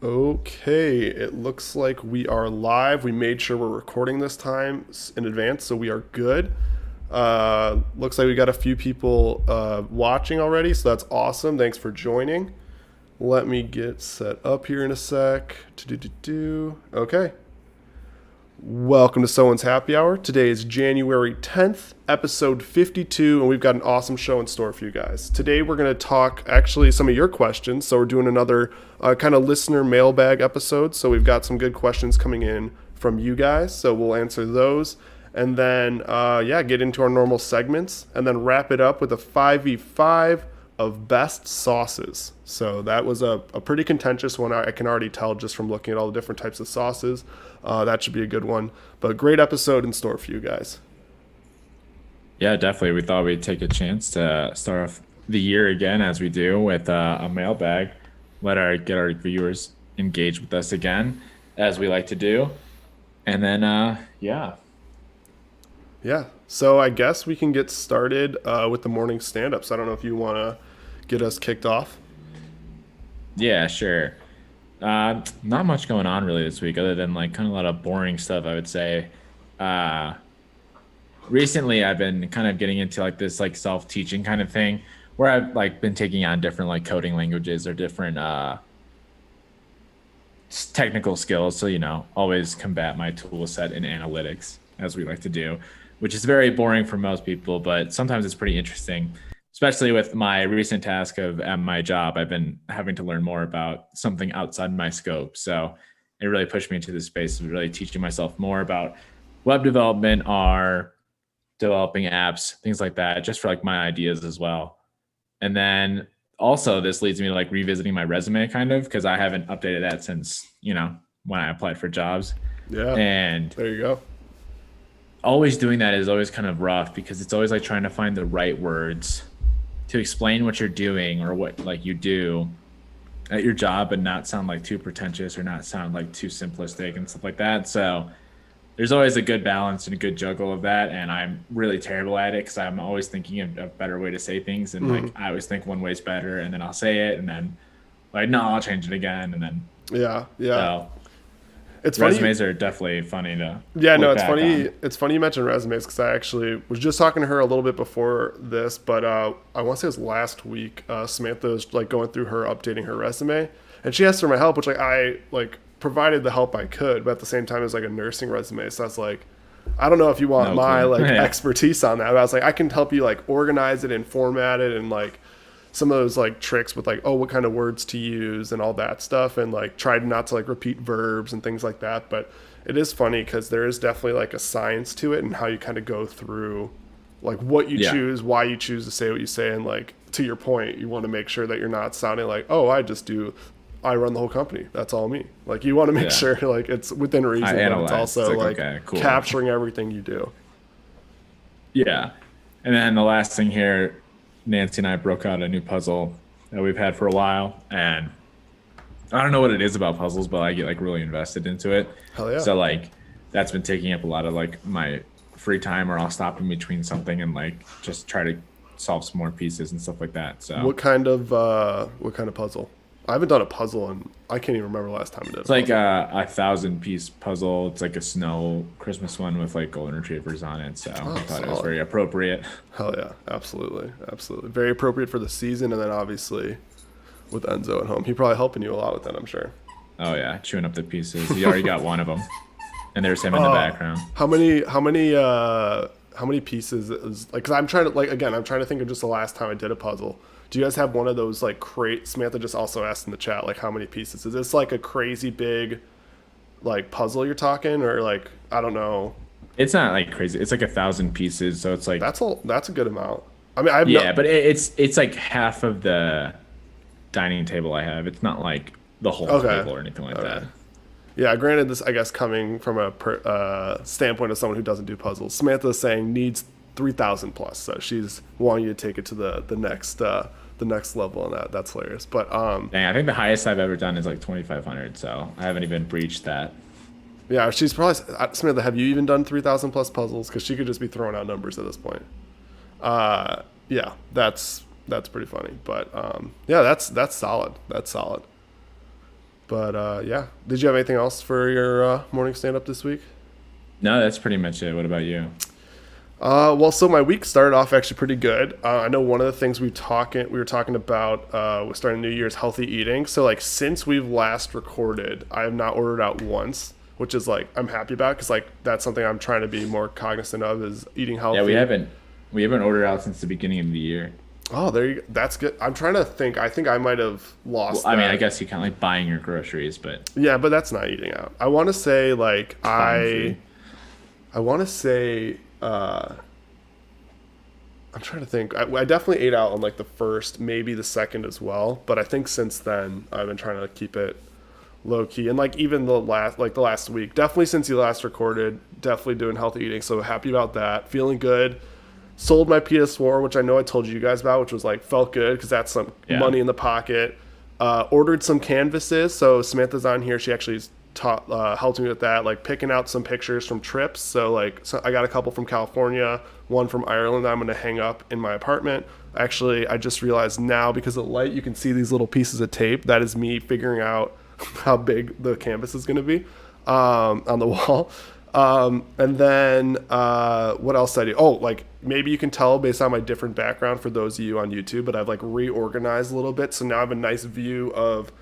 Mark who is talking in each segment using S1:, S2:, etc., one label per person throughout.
S1: Okay, it looks like we are live. We made sure we're recording this time in advance, so we are good. Looks like we got a few people watching already, so that's awesome. Thanks for joining. Let me get set up here in a sec. Okay. Welcome to Someone's Happy Hour. Today is January 10th, episode 52, and we've got an awesome show in store for you guys. Today we're going to talk actually some of your questions. So we're doing another kind of listener mailbag episode. So we've got some good questions coming in from you guys. So we'll answer those and then, get into our normal segments and then wrap it up with a 5v5 of best sauces. So that was a pretty contentious one. I can already tell just from looking at all the different types of sauces. That should be a good one. But great episode in store for you guys.
S2: Yeah, definitely. We thought we'd take a chance to start off the year again, as we do, with a mailbag. Get our viewers engaged with us again, as we like to do. And then,
S1: Yeah. So I guess we can get started with the morning stand-ups. I don't know if you want to get us kicked off.
S2: Yeah, sure. Not much going on really this week, other than like kind of a lot of boring stuff, I would say. Recently I've been kind of getting into like this like self-teaching kind of thing where I've like been taking on different like coding languages or different technical skills to, always combat my tool set in analytics, as we like to do, which is very boring for most people, but sometimes it's pretty interesting, especially with my recent task of at my job. I've been having to learn more about something outside my scope. So it really pushed me into this space of really teaching myself more about web development, or developing apps, things like that, just for like my ideas as well. And then also this leads me to like revisiting my resume kind of, because I haven't updated that since, when I applied for jobs.
S1: Yeah.
S2: And
S1: there you go.
S2: Always doing that is always kind of rough, because it's always like trying to find the right words to explain what you're doing or what like you do at your job and not sound like too pretentious or not sound like too simplistic and stuff like that. So there's always a good balance and a good juggle of that. And I'm really terrible at it because I'm always thinking of a better way to say things. And like, I always think one way's better and then I'll say it and then like, no, I'll change it again. And then,
S1: yeah.
S2: So
S1: it's
S2: resumes
S1: funny.
S2: are definitely funny to
S1: It's funny. On. It's funny you mentioned resumes because I actually was just talking to her a little bit before this, but I want to say it was last week. Samantha was like going through her updating her resume, and she asked for my help, which like I like provided the help I could, but at the same time it was like a nursing resume, so I was like, I don't know if you want my like expertise on that. But I was like, I can help you like organize it and format it and like some of those like tricks with like, oh, what kind of words to use and all that stuff, and like tried not to like repeat verbs and things like that. But it is funny because there is definitely like a science to it and how you kind of go through like what you choose, why you choose to say what you say, and like to your point, you want to make sure that you're not sounding like, oh, I run the whole company, that's all me. Like you want to make sure like it's within reason, but it's also like okay, cool. Capturing everything you do.
S2: Yeah. And then the last thing here, Nancy and I broke out a new puzzle that we've had for a while, and I don't know what it is about puzzles, but I get like really invested into it.
S1: Hell yeah.
S2: So like that's been taking up a lot of like my free time, or I'll stop in between something and like just try to solve some more pieces and stuff like that. So
S1: what kind of puzzle? I haven't done a puzzle and I can't even remember the last time I did.
S2: It's like a 1,000-piece puzzle. It's like a snow Christmas one with like golden retrievers on it. So I thought it was very appropriate.
S1: Hell yeah, absolutely, very appropriate for the season. And then obviously with Enzo at home, he's probably helping you a lot with that, I'm sure.
S2: Oh yeah, chewing up the pieces. He already got one of them, and there's him in the background.
S1: How many pieces is like? Because I'm trying to think of just the last time I did a puzzle. Do you guys have one of those like Samantha just also asked in the chat, like how many pieces? Is this like a crazy big like puzzle you're talking, or like, I don't know?
S2: It's not like crazy. It's like 1,000 pieces. So it's like,
S1: that's a good amount. I mean,
S2: but it's like half of the dining table I have. It's not like the whole table or anything like that.
S1: Yeah, granted, this I guess coming from a standpoint of someone who doesn't do puzzles, Samantha's saying needs 3,000 plus, so she's wanting you to take it to the next level, and that's hilarious. But
S2: dang, I think the highest I've ever done is like 2,500, so I haven't even breached that.
S1: Yeah, she's probably Samantha. Have you even done 3,000 plus puzzles? Because she could just be throwing out numbers at this point. Yeah, that's pretty funny. But yeah, that's solid. That's solid. But yeah, did you have anything else for your morning stand up this week?
S2: No, that's pretty much it. What about you?
S1: Well, so my week started off actually pretty good. I know one of the things we were talking about was starting New Year's healthy eating. So like since we've last recorded, I have not ordered out once, which is like I'm happy about because like that's something I'm trying to be more cognizant of is eating healthy.
S2: Yeah, we haven't ordered out since the beginning of the year.
S1: Oh, there you go. That's good. I'm trying to think. I think I might have
S2: Well,
S1: lost
S2: I mean,
S1: that.
S2: I guess you count like buying your groceries, but
S1: Yeah, but that's not eating out. I want to say like
S2: buying food.
S1: I want to say I'm trying to think. I definitely ate out on like the first, maybe the second as well. But I think since then I've been trying to keep it low key. And like even the last week, definitely since you last recorded, definitely doing healthy eating. So happy about that. Feeling good. Sold my PS4, which I know I told you guys about, which was like felt good because that's some
S2: Yeah.
S1: money in the pocket. Ordered some canvases. So Samantha's on here. She actually taught helped me with that, like picking out some pictures from trips. So I got a couple from California, one from Ireland that I'm going to hang up in my apartment. Actually, I just realized now because of the light, you can see these little pieces of tape. That is me figuring out how big the canvas is going to be on the wall. And then what else did I do? Oh, like maybe you can tell based on my different background for those of you on YouTube, but I've like reorganized a little bit. So now I have a nice view of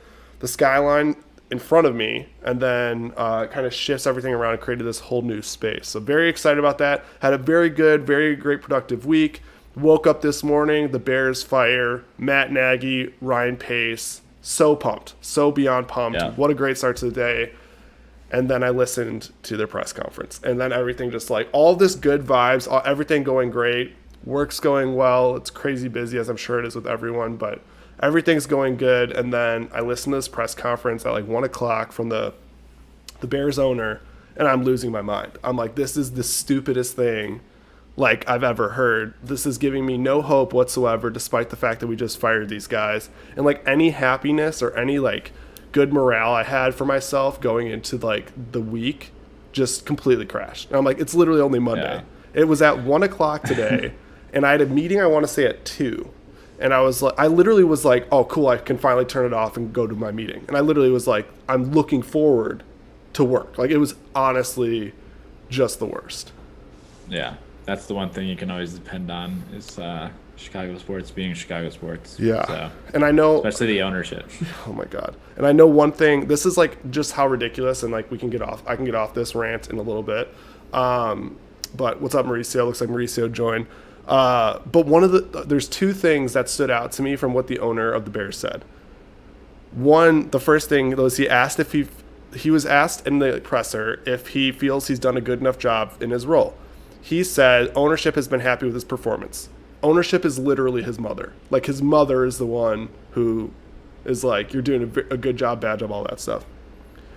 S1: the skyline in front of me, and then kind of shifts everything around and created this whole new space. So very excited about that. Had a very good, very great productive week. Woke up this morning, the Bears fire, Matt Nagy, Ryan Pace. So pumped, so beyond pumped.
S2: Yeah.
S1: What a great start to the day. And then I listened to their press conference, and then everything just like all this good vibes, everything going great, work's going well. It's crazy busy, as I'm sure it is with everyone, but everything's going good. And then I listened to this press conference at like 1 o'clock from the Bears owner, and I'm losing my mind. I'm like, this is the stupidest thing like I've ever heard. This is giving me no hope whatsoever, despite the fact that we just fired these guys. And like any happiness or any like good morale I had for myself going into like the week just completely crashed. And I'm like, it's literally only Monday.
S2: Yeah.
S1: It was at 1 o'clock today, and I had a meeting I want to say at 2. And I literally was like, oh, cool, I can finally turn it off and go to my meeting. And I literally was like, I'm looking forward to work. Like, it was honestly just the worst.
S2: Yeah, that's the one thing you can always depend on is Chicago sports being Chicago sports.
S1: Yeah.
S2: So,
S1: and I know,
S2: especially the ownership.
S1: oh my God. And I know one thing, this is like just how ridiculous, and like I can get off this rant in a little bit. But what's up, Mauricio? Looks like Mauricio joined. But there's two things that stood out to me from what the owner of the Bears said. One, the first thing was he asked if he was asked in the presser if he feels he's done a good enough job in his role. He said ownership has been happy with his performance. Ownership is literally his mother. Like, his mother is the one who is like, you're doing a good job, bad job, all that stuff.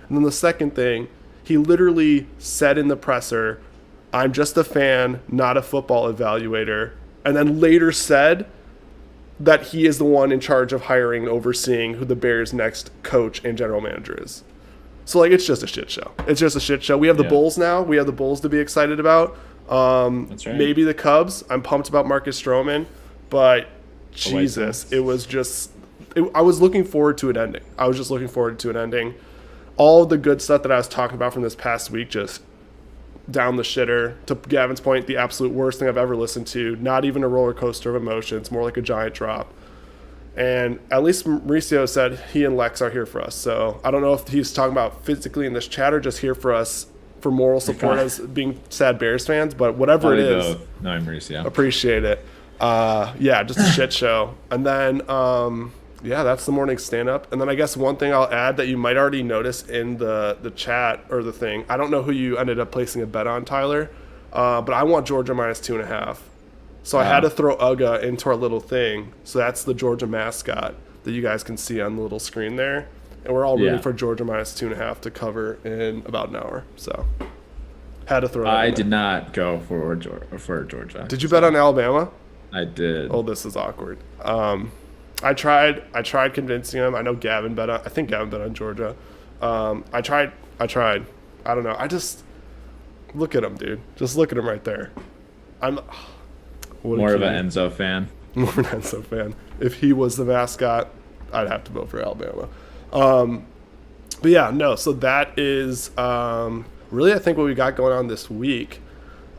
S1: And then the second thing, he literally said in the presser, I'm just a fan, not a football evaluator. And then later said that he is the one in charge of hiring and overseeing who the Bears' next coach and general manager is. So, like, it's just a shit show. It's just a shit show. We have the Bulls now. We have the Bulls to be excited about.
S2: That's right.
S1: Maybe the Cubs. I'm pumped about Marcus Stroman. But, Jesus, it was just... I was looking forward to it ending. I was just looking forward to it ending. All of the good stuff that I was talking about from this past week just down the shitter. To Gavin's point, the absolute worst thing I've ever listened to. Not even a roller coaster of emotions. More like a giant drop. And at least Mauricio said he and Lex are here for us. So I don't know if he's talking about physically in this chat or just here for us for moral support as being sad Bears fans. But whatever it is,
S2: no, Mauricio.
S1: Appreciate it. Yeah, just a shit show. And then, yeah, that's the morning stand-up. And then I guess one thing I'll add that you might already notice in the chat or the thing, I don't know who you ended up placing a bet on, Tyler, but I want Georgia minus 2.5. So I had to throw Uga into our little thing. So that's the Georgia mascot that you guys can see on the little screen there. And we're all rooting for Georgia minus 2.5 to cover in about an hour. So had to throw that
S2: I
S1: in there.
S2: did not go for Georgia.
S1: Did you bet on Alabama?
S2: I did.
S1: Oh, this is awkward. I tried convincing him. I know Gavin bet on. I think Gavin bet on Georgia. I tried. I don't know. I just look at him, dude. Just look at him right there.
S2: More of an Enzo fan.
S1: More of an Enzo fan. If he was the mascot, I'd have to vote for Alabama. But yeah, no. So that is really, I think, what we got going on this week.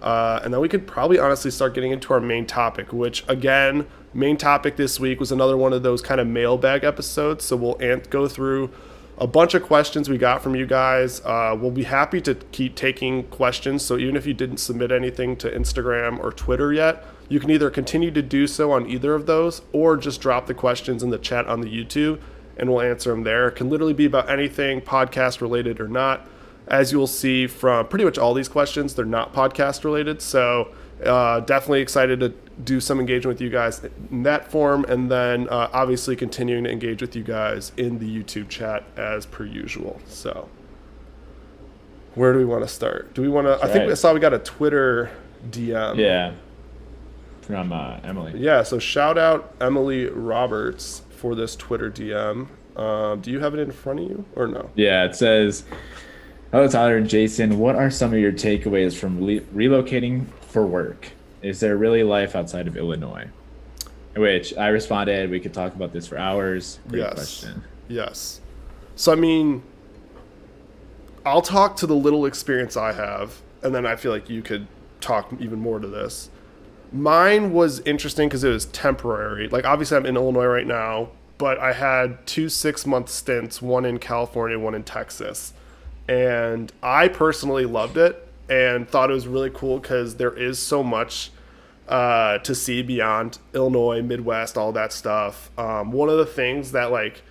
S1: And then we could probably honestly start getting into our main topic, which again, main topic this week was another one of those kind of mailbag episodes. So we'll go through a bunch of questions we got from you guys. We'll be happy to keep taking questions. So even if you didn't submit anything to Instagram or Twitter yet, you can either continue to do so on either of those or just drop the questions in the chat on the YouTube and we'll answer them there. It can literally be about anything, podcast related or not. As you'll see from pretty much all these questions, they're not podcast related. So definitely excited to do some engagement with you guys in that form. And then obviously continuing to engage with you guys in the YouTube chat as per usual. So where do we want to start? Do we want to, I think I saw we got a Twitter DM.
S2: Yeah. From Emily.
S1: Yeah. So shout out Emily Roberts for this Twitter DM. Do you have it in front of you or no?
S2: Yeah, it says, hello, Tyler and Jason. What are some of your takeaways from relocating for work? Is there really life outside of Illinois? Which I responded, we could talk about this for hours. Great question.
S1: Yes. So, I mean, I'll talk to the little experience I have, and then I feel like you could talk even more to this. Mine was interesting because it was temporary. Like, obviously, I'm in Illinois right now, but I had 2 6-month stints, one in California, one in Texas. And I personally loved it and thought it was really cool because there is so much to see beyond Illinois, Midwest, all that stuff. One of the things that, like,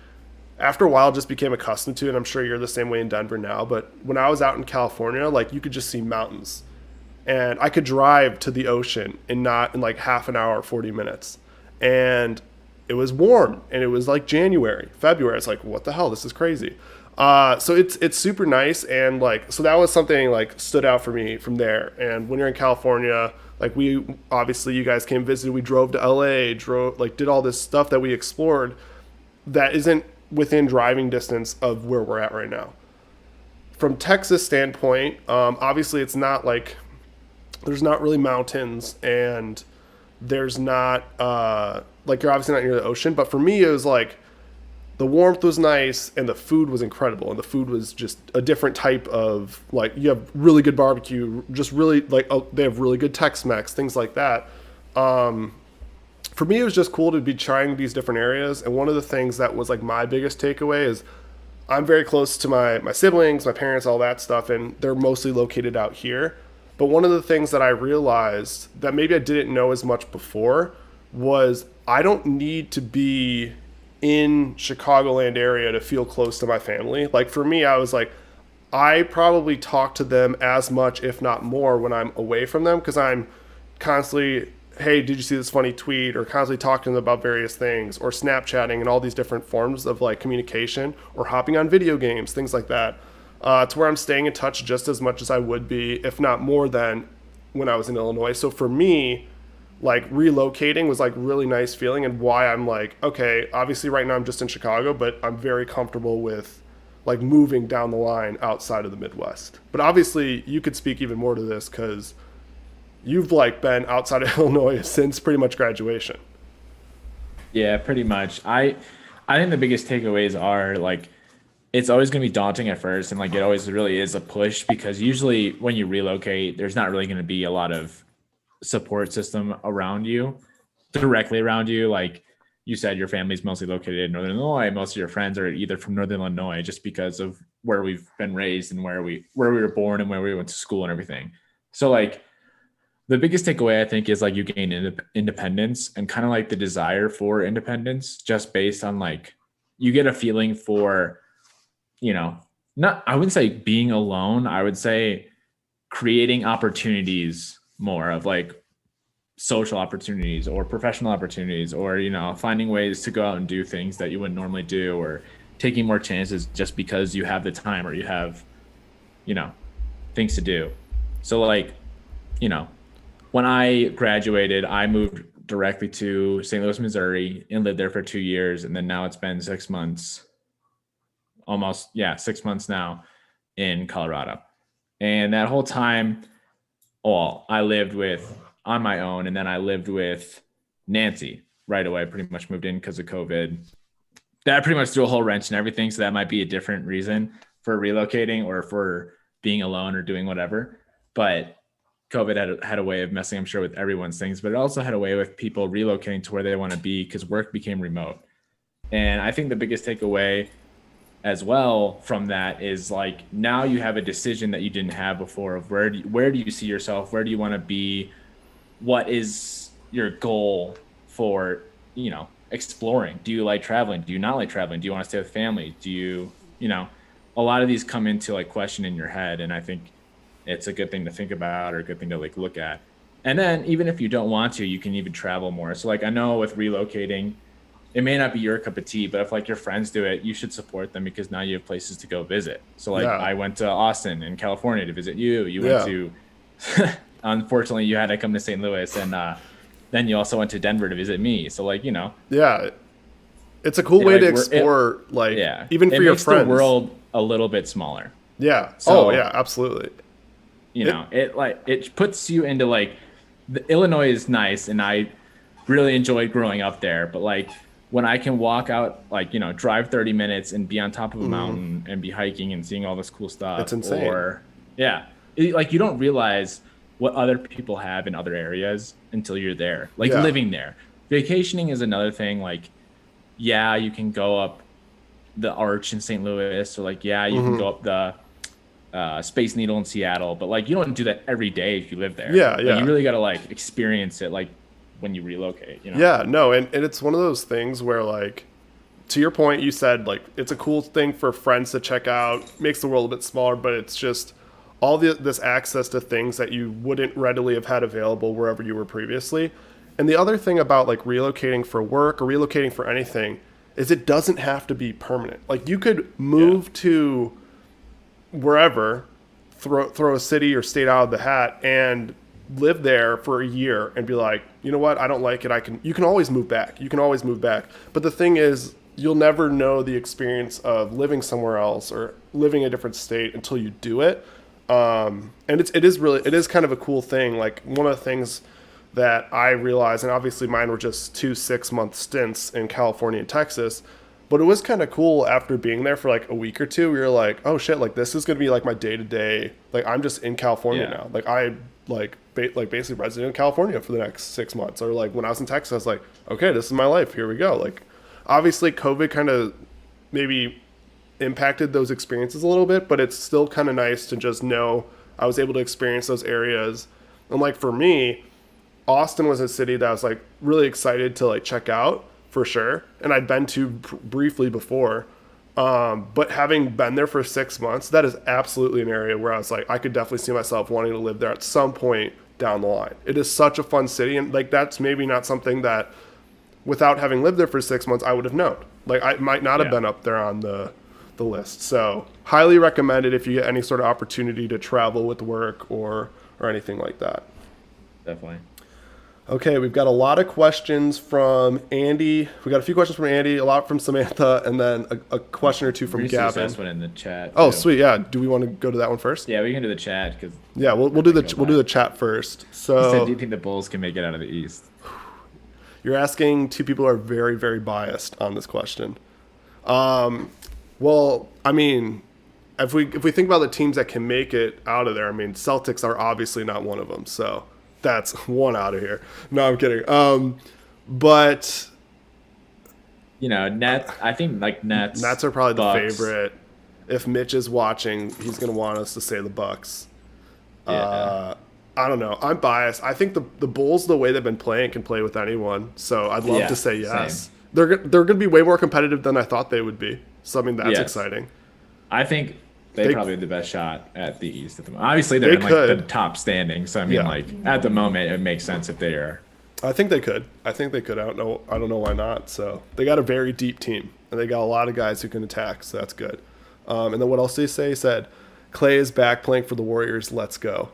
S1: after a while just became accustomed to, and I'm sure you're the same way in Denver now, but when I was out in California, like, you could just see mountains. And I could drive to the ocean in like half an hour, 40 minutes. And it was warm and it was like January, February. It's like, what the hell? This is crazy. So it's super nice. And like, so that was something like stood out for me from there. And when you're in California, like obviously you guys came visited, we drove to LA, did all this stuff that we explored that isn't within driving distance of where we're at right now. From Texas standpoint, obviously it's not like, there's not really mountains and there's not, like, you're obviously not near the ocean, but for me, it was like the warmth was nice and the food was incredible. And the food was just a different type of, like, you have really good barbecue, just really like, they have really good Tex-Mex, things like that. For me, it was just cool to be trying these different areas. And one of the things that was like my biggest takeaway is I'm very close to my siblings, my parents, all that stuff. And they're mostly located out here. But one of the things that I realized that maybe I didn't know as much before was I don't need to be in Chicagoland area to feel close to my family. Like for me, I was like, I probably talk to them as much, if not more, when I'm away from them because I'm constantly, hey, did you see this funny tweet? Or constantly talking to them about various things or Snapchatting and all these different forms of like communication or hopping on video games, things like that. To where I'm staying in touch just as much as I would be, if not more than when I was in Illinois. So for me, like relocating was like really nice feeling and why I'm like, okay, obviously right now I'm just in Chicago, but I'm very comfortable with like moving down the line outside of the Midwest. But obviously you could speak even more to this because you've like been outside of Illinois since pretty much graduation.
S2: Yeah, pretty much. I think the biggest takeaways are like, it's always going to be daunting at first. And like, it always really is a push because usually when you relocate, there's not really going to be a lot of support system around you, directly around you. Like you said, your family's mostly located in Northern Illinois. Most of your friends are either from Northern Illinois just because of where we've been raised and where we were born and where we went to school and everything. So like the biggest takeaway I think is like you gain independence and kind of like the desire for independence just based on like, you get a feeling for, you know, I wouldn't say being alone. I would say creating opportunities more of like social opportunities or professional opportunities or, you know, finding ways to go out and do things that you wouldn't normally do or taking more chances just because you have the time or you have, you know, things to do. So like, you know, when I graduated, I moved directly to St. Louis, Missouri and lived there for 2 years. And then now it's been 6 months. 6 months now in Colorado. And that whole time, I lived on my own. And then I lived with Nancy right away, pretty much moved in because of COVID. That pretty much threw a whole wrench and everything. So that might be a different reason. for relocating or for being alone or doing whatever. But COVID had a way of messing, I'm sure, with everyone's things, but it also had a way with people relocating to where they want to be because work became remote. And I think the biggest takeaway as well from that is like now you have a decision that you didn't have before of where do you see yourself? Where do you want to be? What is your goal for, exploring? Do you like traveling? Do you not like traveling? Do you want to stay with family? Do you, a lot of these come into like question in your head. And I think it's a good thing to think about or a good thing to like look at. And then even if you don't want to, you can even travel more. So like I know with relocating, it may not be your cup of tea, but if like your friends do it, you should support them because now you have places to go visit. So like I went to Austin in California to visit you. You went to, unfortunately you had to come to St. Louis, and then you also went to Denver to visit me. So like,
S1: Yeah. It's a cool way to explore, even for your friends. It makes the
S2: world a little bit smaller.
S1: Yeah. So, absolutely.
S2: It puts you into like, Illinois is nice, and I really enjoyed growing up there. But like when I can walk out, like, drive 30 minutes and be on top of a mountain and be hiking and seeing all this cool stuff.
S1: It's insane.
S2: Or like you don't realize what other people have in other areas until you're there, like living there. Vacationing is another thing. Like, you can go up the Arch in St. Louis, or like, you can go up the Space Needle in Seattle, but like you don't do that every day if you live there. Like, you really got to like experience it like when you relocate,
S1: and it's one of those things where, like, to your point, you said like it's a cool thing for friends to check out, makes the world a bit smaller, but it's just all this access to things that you wouldn't readily have had available wherever you were previously. And the other thing about like relocating for work or relocating for anything is it doesn't have to be permanent. Like you could move to wherever, throw a city or state out of the hat and live there for a year and be like, you know what, I don't like it. You can always move back. But the thing is, you'll never know the experience of living somewhere else or living in a different state until you do it. And it is kind of a cool thing. Like one of the things that I realized, and obviously mine were just 2 6-month stints in California and Texas, but it was kind of cool after being there for like a week or two. We were like, oh shit, like this is going to be like my day to day. Like I'm just in California now. Like I basically resident in California for the next 6 months. Or like when I was in Texas, I was like, okay, this is my life. Here we go. Like obviously COVID kind of maybe impacted those experiences a little bit, but it's still kind of nice to just know I was able to experience those areas. And like for me, Austin was a city that I was like really excited to like check out for sure. And I'd been to briefly before. But having been there for 6 months, that is absolutely an area where I was like, I could definitely see myself wanting to live there at some point down the line. It is such a fun city. And like, that's maybe not something that without having lived there for 6 months, I would have known. Like I might not have been up there on the list. So highly recommended if you get any sort of opportunity to travel with work or anything like that.
S2: Definitely.
S1: Okay, we've got a lot of questions from Andy. We got a few questions from Andy, a lot from Samantha, and then a question or two from Gavin.
S2: There's one in the chat.
S1: Oh, sweet. Yeah. Do we want to go to that one first?
S2: Yeah, we can do the chat because.
S1: Yeah, we'll do the chat first. So,
S2: do you think the Bulls can make it out of the East?
S1: You're asking two people who are very, very biased on this question. Well, I mean, if we think about the teams that can make it out of there, I mean, Celtics are obviously not one of them. So. That's one out of here. No, I'm kidding. But
S2: I think like Nets.
S1: Nets are probably
S2: Bucks.
S1: The favorite. If Mitch is watching, he's gonna want us to say the Bucks.
S2: Yeah.
S1: I don't know. I'm biased. I think the Bulls, the way they've been playing, can play with anyone. So I'd love to say yes.
S2: Same.
S1: They're gonna be way more competitive than I thought they would be. So I mean that's exciting.
S2: I think. They probably have the best shot at the East at the moment. Obviously, they're in like the top standing. So I mean, like at the moment, it makes sense if they are.
S1: I think they could. I don't know why not. So they got a very deep team, and they got a lot of guys who can attack. So that's good. And then what else did he say? He said, "Clay is back playing for the Warriors. Let's go."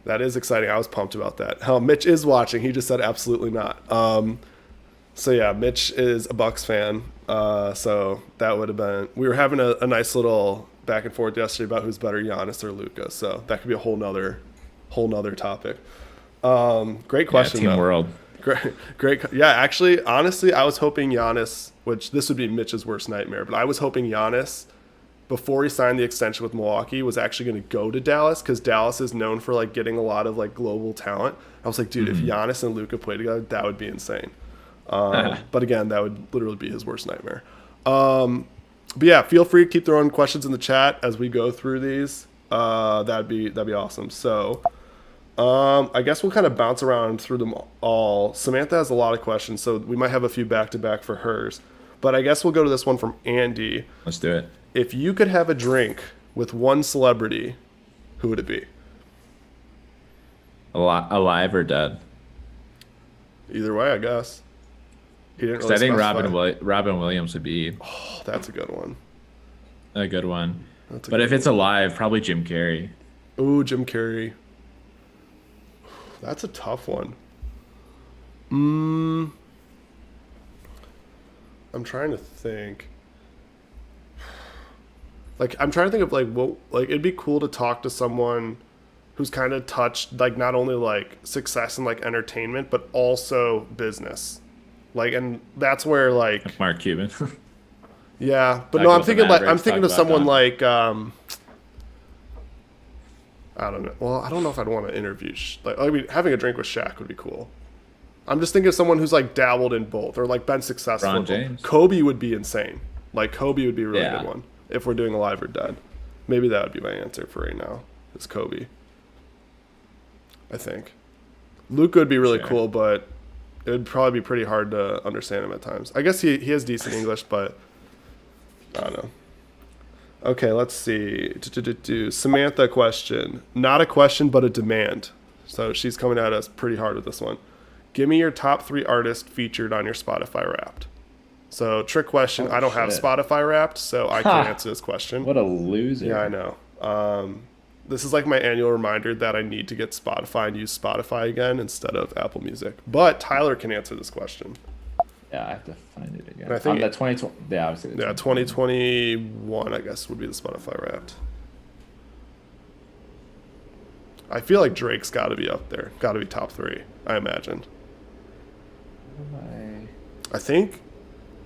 S1: That is exciting. I was pumped about that. How Mitch is watching. He just said absolutely not. So yeah, Mitch is a Bucks fan. So that would have been. We were having a nice little back and forth yesterday about who's better, Giannis or Luka. So that could be a whole nother topic. Great question.
S2: Team world.
S1: Great. Yeah, actually, honestly, I was hoping Giannis, which this would be Mitch's worst nightmare, but I was hoping Giannis before he signed the extension with Milwaukee, was actually going to go to Dallas because Dallas is known for like getting a lot of like global talent. I was like, dude, if Giannis and Luka played together, that would be insane. But again, that would literally be his worst nightmare. But yeah, feel free to keep throwing questions in the chat as we go through these. That'd be awesome. So I guess we'll kind of bounce around through them all. Samantha has a lot of questions, so we might have a few back to back for hers. But I guess we'll go to this one from Andy.
S2: Let's do it.
S1: If you could have a drink with one celebrity, who would it be?
S2: Alive or dead?
S1: Either way, I guess. He didn't really
S2: I think
S1: specify.
S2: Robin Williams would be
S1: Oh, that's a good one.
S2: a good one.
S1: That's a
S2: But
S1: good
S2: if it's alive, probably Jim Carrey.
S1: Ooh, Jim Carrey. That's a tough one. I'm trying to think. Like, I'm trying to think of like what, like, it'd be cool to talk to someone who's kind of touched like not only like success and like entertainment, but also business. Like, and that's where like
S2: Mark Cuban.
S1: yeah, but
S2: Talk
S1: no, I'm
S2: about the
S1: thinking like I'm
S2: Mavericks,
S1: thinking
S2: talk
S1: of someone
S2: about
S1: like I don't know. Well, I don't know if I'd want to interview. Like, I mean, having a drink with Shaq would be cool. I'm just thinking of someone who's like dabbled in both or like been successful.
S2: LeBron
S1: in both.
S2: James.
S1: Kobe would be insane. Like Kobe would be a really
S2: Yeah.
S1: good one if we're doing alive or dead. Maybe that would be my answer for right now. Is Kobe. I think. Luka would be really
S2: Sure.
S1: cool, but it would probably be pretty hard to understand him at times. I guess he has decent English, but I don't know. Okay, let's see. Samantha question. Not a question, but a demand. So she's coming at us pretty hard with this one. Give me your top 3 artists featured on your Spotify Wrapped. So trick question. I don't have
S2: shit.
S1: Spotify Wrapped, so I can't answer this question.
S2: What a loser.
S1: Yeah, I know. This is like my annual reminder that I need to get Spotify and use Spotify again instead of Apple Music. But Tyler can answer this question.
S2: Yeah, I have to find it again.
S1: I think
S2: the 2020. Yeah, obviously.
S1: Yeah, 2021, I guess, would be the Spotify Wrapped. I feel like Drake's got to be up there. Got to be top 3, I imagine. I think,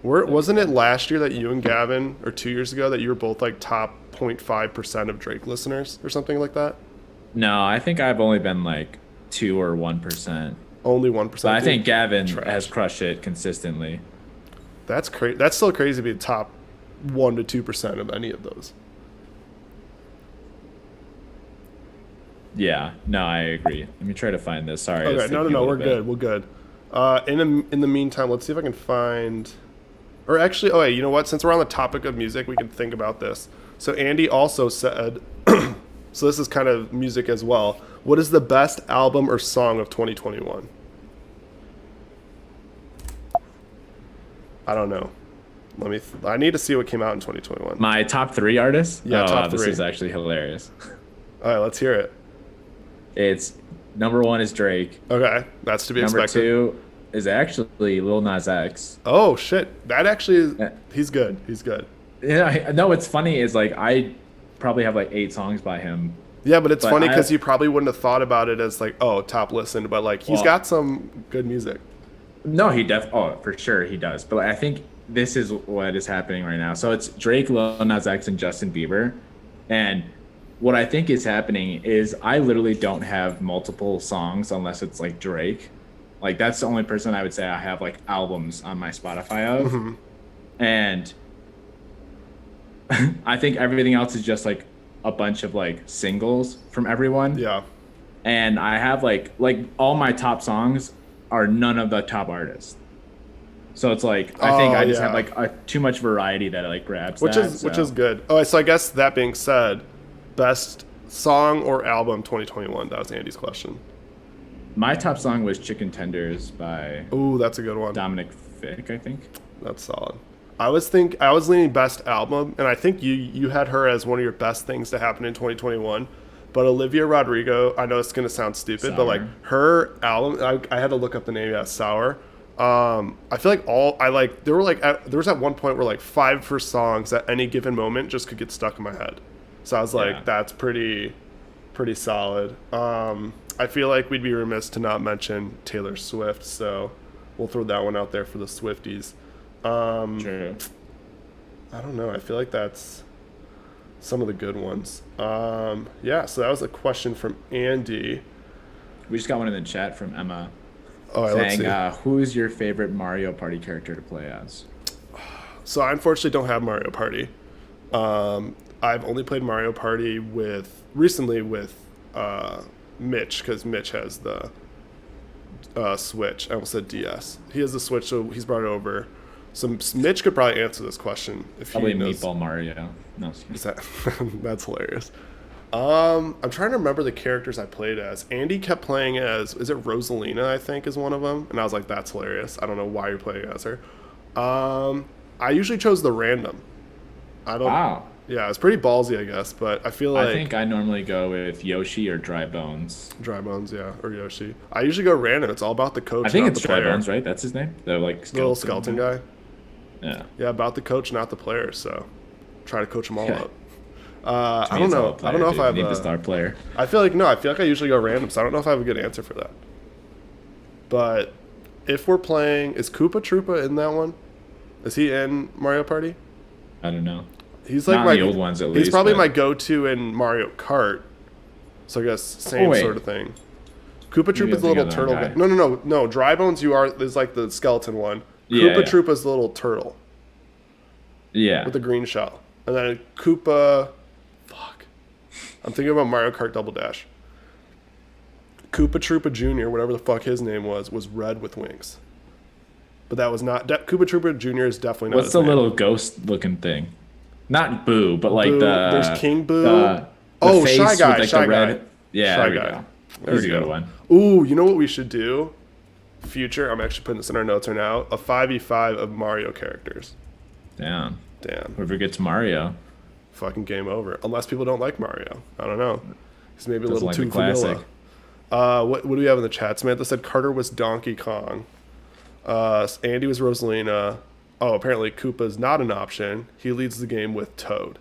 S1: wasn't it last year that you and Gavin, or 2 years ago, that you were both like top 0.5% of Drake listeners or something like that?
S2: No, I think I've only been like 2 or 1%.
S1: Only 1%.
S2: But I think Gavin
S1: Trash.
S2: has crushed it consistently.
S1: That's crazy. That's still crazy to be the top 1 to 2% of any of those.
S2: Yeah, no, I agree. Let me try to find this. Sorry.
S1: Okay, no, we're good. We're good. In the meantime, let's see if I can find. Or actually, oh, wait, you know what? Since we're on the topic of music, we can think about this. So Andy also said, so this is kind of music as well. What is the best album or song of 2021? I don't know. I need to see what came out in 2021.
S2: My top 3 artists?
S1: Yeah,
S2: oh,
S1: top
S2: wow, this
S1: 3.
S2: is actually hilarious.
S1: All right, let's hear it.
S2: It's number 1 is Drake.
S1: Okay, that's to be
S2: Number
S1: expected.
S2: 2 is actually Lil Nas X.
S1: Oh shit, that actually is.
S2: Yeah.
S1: He's good. He's good.
S2: Yeah, no, what's funny is like I probably have like 8 songs by him.
S1: Yeah, but it's
S2: But
S1: funny because
S2: I-
S1: you probably wouldn't have thought about it as like, oh, top listen, but like he's
S2: Well-
S1: got some good music.
S2: No, oh, for sure he does. But I think this is what is happening right now. So it's Drake, Lil Nas X, and Justin Bieber. And what I think is happening is I literally don't have multiple songs unless it's like Drake. Like that's the only person I would say I have like albums on my Spotify of. And I think everything else is just like a bunch of like singles from everyone.
S1: Yeah.
S2: And I have like all my top songs are none of the top artists. So it's like I think I just have like too much variety that like grabs
S1: which is good. Oh, so I guess that being said, best song or album 2021. That was Andy's question.
S2: My top song was Chicken Tenders by
S1: Ooh, that's a good one.
S2: Dominic Fick, I think.
S1: That's solid. I was leaning best album, and I think you had her as one of your best things to happen in 2021. But Olivia Rodrigo, I know it's gonna sound stupid, but like her album, I had to look up the name. Yeah, Sour. I feel like there was at one point where like 5 for songs at any given moment just could get stuck in my head. So I was like, that's pretty solid. I feel like we'd be remiss to not mention Taylor Swift, so we'll throw that one out there for the Swifties.
S2: True.
S1: I don't know. I feel like that's some of the good ones. Yeah, so that was a question from Andy.
S2: We just got one in the chat from Emma
S1: All right, let's
S2: saying,
S1: see.
S2: "Who is your favorite Mario Party character to play as?"
S1: So I unfortunately don't have Mario Party. I've only played Mario Party recently with Mitch, because Mitch has the Switch. I almost said DS. He has the Switch, so he's brought it over. So Mitch could probably answer this question if
S2: Probably
S1: he knows.
S2: Meatball Mario. No,
S1: Is that that's hilarious. I'm trying to remember the characters I played as. Andy kept playing as, is it Rosalina? I think is one of them, and I was like, that's hilarious. I don't know why you're playing as her. I usually chose the random. I don't.
S2: wow.
S1: Yeah, it's pretty ballsy, I guess, but I feel like
S2: I think I normally go with Yoshi or Dry Bones.
S1: Dry Bones, yeah, or Yoshi. I usually go random. It's all about the coach,
S2: I think
S1: not
S2: it's
S1: the
S2: Dry
S1: player.
S2: Bones, right? That's his name. The like
S1: The little skeleton guy.
S2: Yeah.
S1: Yeah, about the coach, not the player. So try to coach them all
S2: Yeah.
S1: up.
S2: To
S1: I
S2: me,
S1: don't
S2: it's all
S1: know.
S2: a player,
S1: I don't know if
S2: dude.
S1: I have
S2: You need
S1: a.
S2: the star player.
S1: I feel like no. I feel like I usually go random, so I don't know if I have a good answer for that. But if we're playing, is Koopa Troopa in that one? Is he in Mario Party?
S2: I don't know.
S1: He's like
S2: Not
S1: my
S2: in the old ones, at
S1: He's
S2: least,
S1: probably
S2: but-
S1: my go-to in Mario Kart. So I guess same
S2: wait.
S1: sort of thing. Koopa
S2: Maybe
S1: Troopa's
S2: I'm
S1: the little
S2: thinking of the
S1: turtle
S2: wrong
S1: guy.
S2: guy.
S1: No. Dry Bones, is like the skeleton one.
S2: Yeah,
S1: Koopa
S2: yeah.
S1: Troopa's the little turtle
S2: Yeah.
S1: with the green shell, and then Koopa. Fuck, I'm thinking about Mario Kart Double Dash. Koopa Troopa Jr., whatever the fuck his name was red with wings. But that was not Koopa Troopa Jr. is definitely not.
S2: What's
S1: his
S2: the
S1: name.
S2: little ghost-looking thing? Not Boo, but like
S1: Boo.
S2: the
S1: There's King Boo.
S2: the
S1: Oh,
S2: face
S1: Shy
S2: with,
S1: Guy,
S2: like,
S1: Shy
S2: the red.
S1: Guy.
S2: Yeah,
S1: Shy
S2: there we
S1: Guy.
S2: go.
S1: There
S2: That's
S1: we
S2: a good
S1: go.
S2: one.
S1: Ooh, you know what we should do? Future. I'm actually putting this in our notes right now. A 5v5 of Mario characters.
S2: Damn.
S1: Damn.
S2: Whoever gets Mario
S1: Fucking game over. Unless people don't like Mario. I don't know. He's maybe a
S2: doesn't
S1: little
S2: like
S1: too
S2: the classic.
S1: vanilla. What do we have in the chat? Samantha said Carter was Donkey Kong. Andy was Rosalina. Oh, apparently Koopa's not an option. He leads the game with Toad.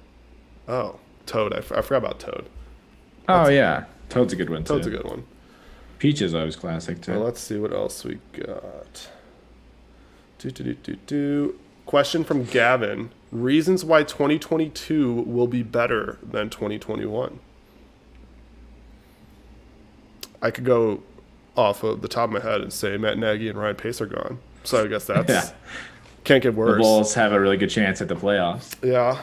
S1: Oh, Toad. I forgot about Toad.
S2: Oh yeah, Toad's a good one
S1: Toad's
S2: too.
S1: a good one.
S2: Peach is always classic too.
S1: Well, let's see what else we got. Question from Gavin. Reasons why 2022 will be better than 2021. I could go off of the top of my head and say Matt Nagy and Ryan Pace are gone. So I guess that's
S2: Yeah.
S1: can't get
S2: The
S1: worse.
S2: Bulls have a really good chance at the playoffs.
S1: Yeah.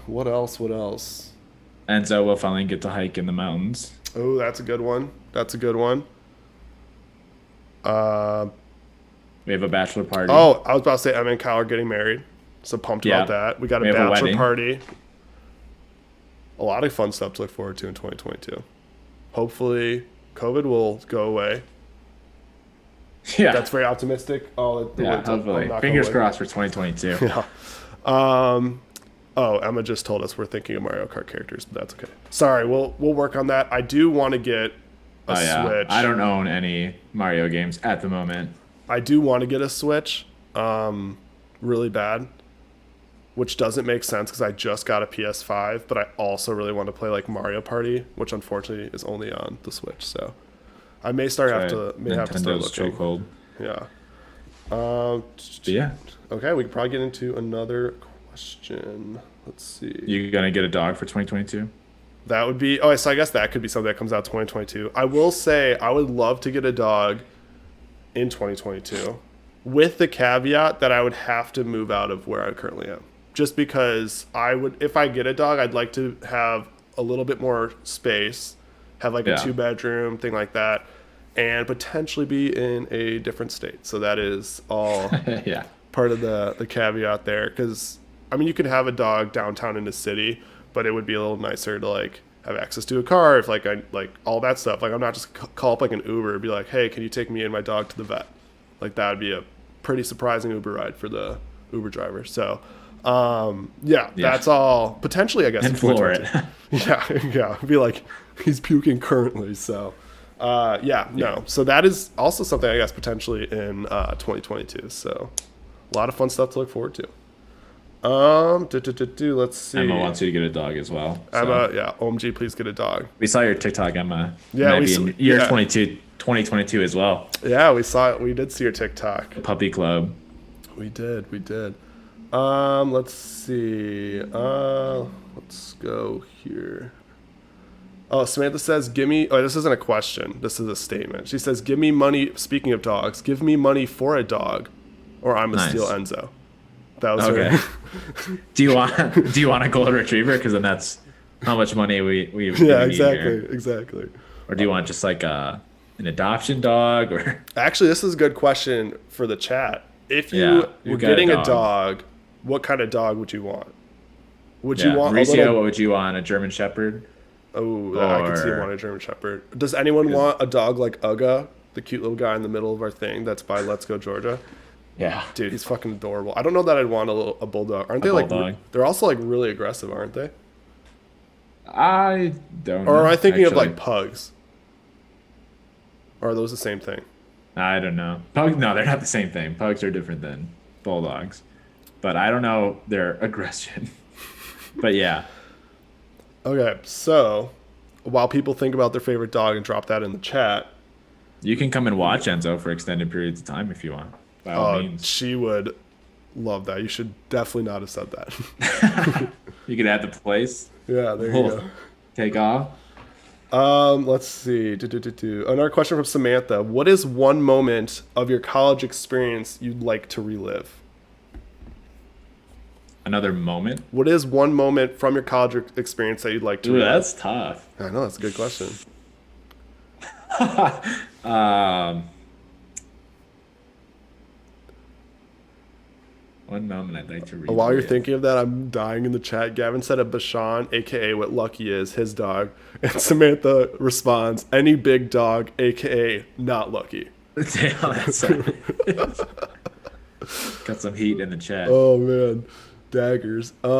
S1: What else?
S2: Enzo will finally get to hike in the mountains.
S1: Oh, that's a good one.
S2: We have a bachelor party.
S1: Oh, I was about to say Emma and Kyle are getting married. So pumped
S2: Yeah.
S1: about that. We got a
S2: We have a
S1: bachelor
S2: wedding.
S1: party. A lot of fun stuff to look forward to in 2022. Hopefully, COVID will go away.
S2: yeah.
S1: That's very optimistic.
S2: yeah, hopefully. Fingers crossed for 2022.
S1: Yeah. Oh, Emma just told us we're thinking of Mario Kart characters, but that's okay. Sorry, we'll work on that. I do want to get a
S2: Oh yeah.
S1: Switch.
S2: I don't own any Mario games at the moment.
S1: I do want to get a Switch, really bad, which doesn't make sense because I just got a PS5, but I also really want to play like Mario Party, which unfortunately is only on the Switch. So I may start have to start
S2: Nintendo's
S1: looking.
S2: chokehold.
S1: Yeah.
S2: But yeah.
S1: Okay, we can probably get into another question. Let's see.
S2: You gonna get a dog for 2022?
S1: That would be. Oh, so I guess that could be something that comes out 2022. I will say I would love to get a dog in 2022, with the caveat that I would have to move out of where I currently am. Just because if I get a dog, I'd like to have a little bit more space, have like a 2-bedroom thing like that, and potentially be in a different state. So that is all
S2: yeah.
S1: part of the caveat there. Because I mean, you could have a dog downtown in the city, but it would be a little nicer to like have access to a car, if like I like all that stuff. Like I'm not just call up like an Uber and be like, hey, can you take me and my dog to the vet? Like that would be a pretty surprising Uber ride for the Uber driver. So yeah, that's all potentially, I guess.
S2: And floor it.
S1: yeah. Be like, he's puking currently. So no. So that is also something I guess potentially in 2022. So a lot of fun stuff to look forward to. Let's see.
S2: Emma wants you to get a dog as well. So.
S1: Emma, yeah. OMG, please get a dog.
S2: We saw your TikTok, Emma.
S1: Yeah,
S2: Maybe in year 2022 as well.
S1: Yeah, we saw it. We did see your TikTok.
S2: Puppy club.
S1: We did. Let's see. Let's go here. Oh, Samantha says, "Give me." Oh, this isn't a question. This is a statement. She says, "Give me money." Speaking of dogs, give me money for a dog, or I'm gonna steal
S2: Nice.
S1: Enzo. That was
S2: Okay.
S1: her.
S2: Do you want a golden retriever? Because then that's how much money we
S1: Yeah,
S2: need
S1: exactly,
S2: here.
S1: exactly.
S2: Or do you want just like an adoption dog or
S1: Actually, this is a good question for the chat. If
S2: yeah,
S1: you were
S2: you've got a
S1: getting a
S2: dog.
S1: dog, what kind of dog would you want? Would you
S2: Yeah,
S1: want a
S2: Mauricio,
S1: little?
S2: what would you want? A German Shepherd
S1: Oh, I could see one a
S2: or
S1: German Shepherd. Does anyone
S2: because
S1: want a dog like Uga, the cute little guy in the middle of our thing that's by Let's Go Georgia?
S2: yeah,
S1: Dude, he's fucking adorable. I don't know that I'd want a bulldog. Aren't
S2: a
S1: they like?
S2: bulldog?
S1: They're also like really aggressive, aren't they?
S2: I don't
S1: Or am I
S2: know
S1: thinking of like
S2: actually.
S1: pugs? Or are those the same thing?
S2: I don't know. Pugs, no, they're not the same thing. Pugs are different than bulldogs, but I don't know their aggression. But yeah,
S1: Okay, so while people think about their favorite dog and drop that in the chat,
S2: you can come and watch Enzo for extended periods of time if you want. By all means,
S1: she would love that. You should definitely not have said that.
S2: you could add the place.
S1: Yeah, there you
S2: We'll
S1: go.
S2: take off.
S1: Let's see. Another question from Samantha. What is one moment of your college experience you'd like to relive?
S2: Another moment.
S1: What is one moment from your college experience that you'd like to
S2: Ooh,
S1: relive?
S2: that's tough.
S1: I know, that's a good question.
S2: Um, one moment I'd like to relive.
S1: While you're thinking of that, I'm dying in the chat. Gavin said a Bashan, aka what Lucky is, his dog. And Samantha responds, any big dog, aka not Lucky.
S2: Damn, that's got some heat in the chat.
S1: Oh man, daggers. Wait.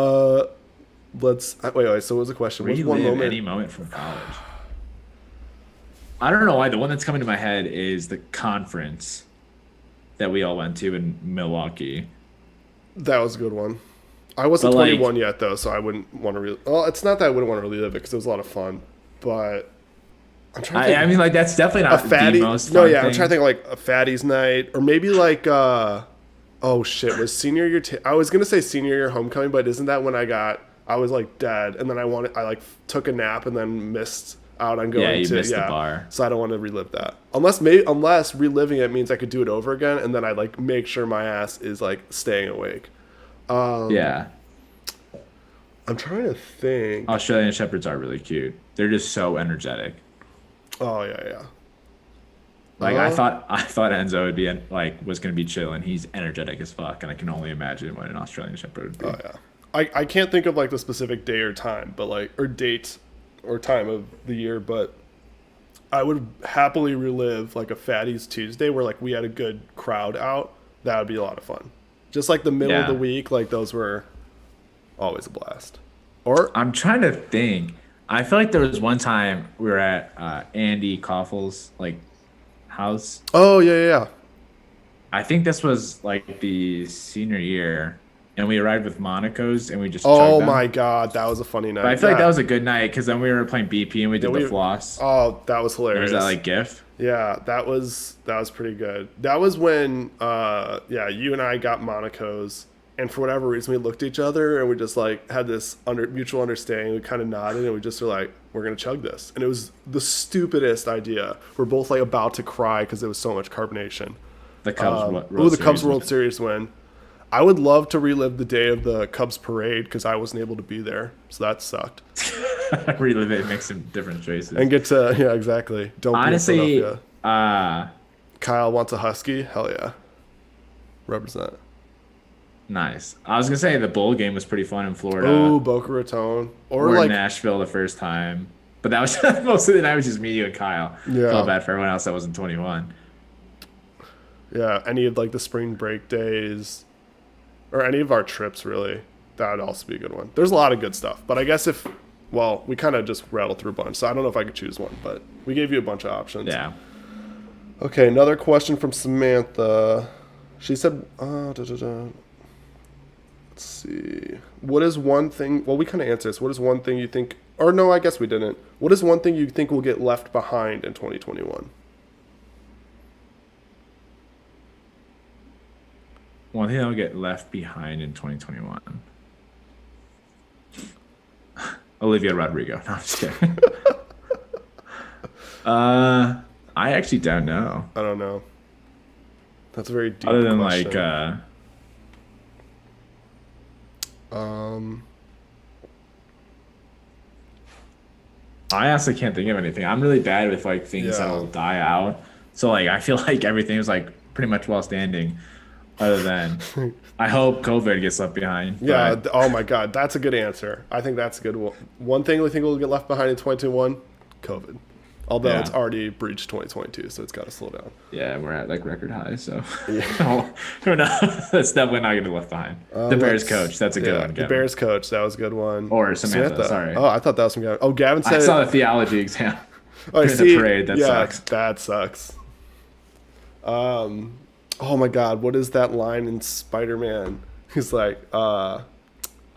S1: So what was the question? What's one
S2: Relive
S1: moment?
S2: any moment from college. I don't know why. The one that's coming to my head is the conference that we all went to in Milwaukee.
S1: That was a good one. I wasn't
S2: But, like-
S1: 21 yet though, so I wouldn't want to. Well, it's not that I wouldn't want to relive it because it was a lot of fun, but I'm trying to think.
S2: I mean, like that's definitely
S1: A
S2: not
S1: fatty?
S2: the most
S1: No,
S2: fun
S1: yeah, I'm
S2: thing.
S1: trying to think of like a fatty's night, or maybe like oh shit, was senior year? I was gonna say senior year homecoming, but isn't that when I was like dead, and then I like took a nap and then missed out on going
S2: Yeah, you
S1: to
S2: missed the bar.
S1: So I don't want to relive that unless reliving it means I could do it over again, and then I like make sure my ass is like staying awake.
S2: Yeah,
S1: I'm trying to think.
S2: Australian Shepherds are really cute. They're just so energetic.
S1: Oh yeah.
S2: Like
S1: Uh,
S2: I thought Enzo would be was gonna be chill, and he's energetic as fuck. And I can only imagine what an Australian Shepherd would be.
S1: Oh yeah. I can't think of like the specific day or time, but like or date or time of the year, but I would happily relive like a Fatty's Tuesday where like we had a good crowd out. That would be a lot of fun. Just like the middle of
S2: Yeah.
S1: the week, like those were always a blast. Or
S2: I'm trying to think. I feel like there was one time we were at Andy Koffel's house.
S1: oh yeah.
S2: I think this was like the senior year, and we arrived with Monaco's and we just
S1: Oh
S2: chugged them.
S1: my god, that was a funny night.
S2: But I feel like
S1: Yeah.
S2: that was a good night because then we were playing BP and we did
S1: we-
S2: the floss.
S1: Oh, that was
S2: There
S1: hilarious.
S2: was that like GIF.
S1: Yeah, that was pretty good. That was when you and I got Monaco's, and for whatever reason we looked at each other and we just like had this mutual understanding. We kind of nodded and we just were like, we're gonna chug this, and it was the stupidest idea. We're both like about to cry because there was so much carbonation.
S2: The Cubs.
S1: The Cubs World Series win. I would love to relive the day of the Cubs parade because I wasn't able to be there, so that sucked.
S2: Relive it, make some different choices.
S1: And get to exactly. Don't
S2: Honestly,
S1: be in Philadelphia.
S2: uh,
S1: Kyle wants a husky. Hell yeah, represent.
S2: nice. I was gonna say the bowl game was pretty fun in Florida.
S1: Oh, Boca Raton. Or
S2: Or
S1: like,
S2: Nashville the first time. But that was most of the night was just me, you, and Kyle.
S1: Yeah.
S2: Felt bad for everyone else that wasn't 21.
S1: yeah, any of like the spring break days or any of our trips, really. That would also be a good one. There's a lot of good stuff. But I guess we kind of just rattled through a bunch. So I don't know if I could choose one, but we gave you a bunch of options.
S2: Yeah.
S1: Okay, another question from Samantha. She said, let's see. What is one thing? Well, we kind of answered this. What is one thing you think? Or no, I guess we didn't. What is one thing you think will get left behind in 2021?
S2: One thing that'll get left behind in 2021. Olivia Rodrigo. No, I'm just kidding. uh, I actually don't know.
S1: I don't know. That's a very
S2: Other
S1: deep
S2: than like,
S1: question. Um,
S2: I honestly can't think of anything. I'm really bad with like things
S1: yeah.
S2: that'll die out. So like, I feel like everything is like pretty much well standing. Other than, I hope COVID gets left behind.
S1: Yeah.
S2: But
S1: Oh my God, that's a good answer. I think that's a good one. One thing we think will get left behind in 2021, COVID. Although it's
S2: yeah,
S1: already breached 2022, so it's got to slow down.
S2: yeah, we're at like record highs. So
S1: Yeah.
S2: who knows? That's definitely not gonna be left behind. The Bears coach. That's a good
S1: Yeah,
S2: one,
S1: the
S2: Gavin.
S1: Bears coach. That was a good one.
S2: Or Samantha.
S1: Samantha.
S2: Sorry.
S1: Oh, I thought that was from Gavin. Oh, Gavin
S2: I
S1: said
S2: saw
S1: it.
S2: the theology exam
S1: Oh, I
S2: during the
S1: see.
S2: parade. That
S1: Yeah,
S2: sucks.
S1: that sucks. Oh my God, what is that line in Spider-Man? He's like, how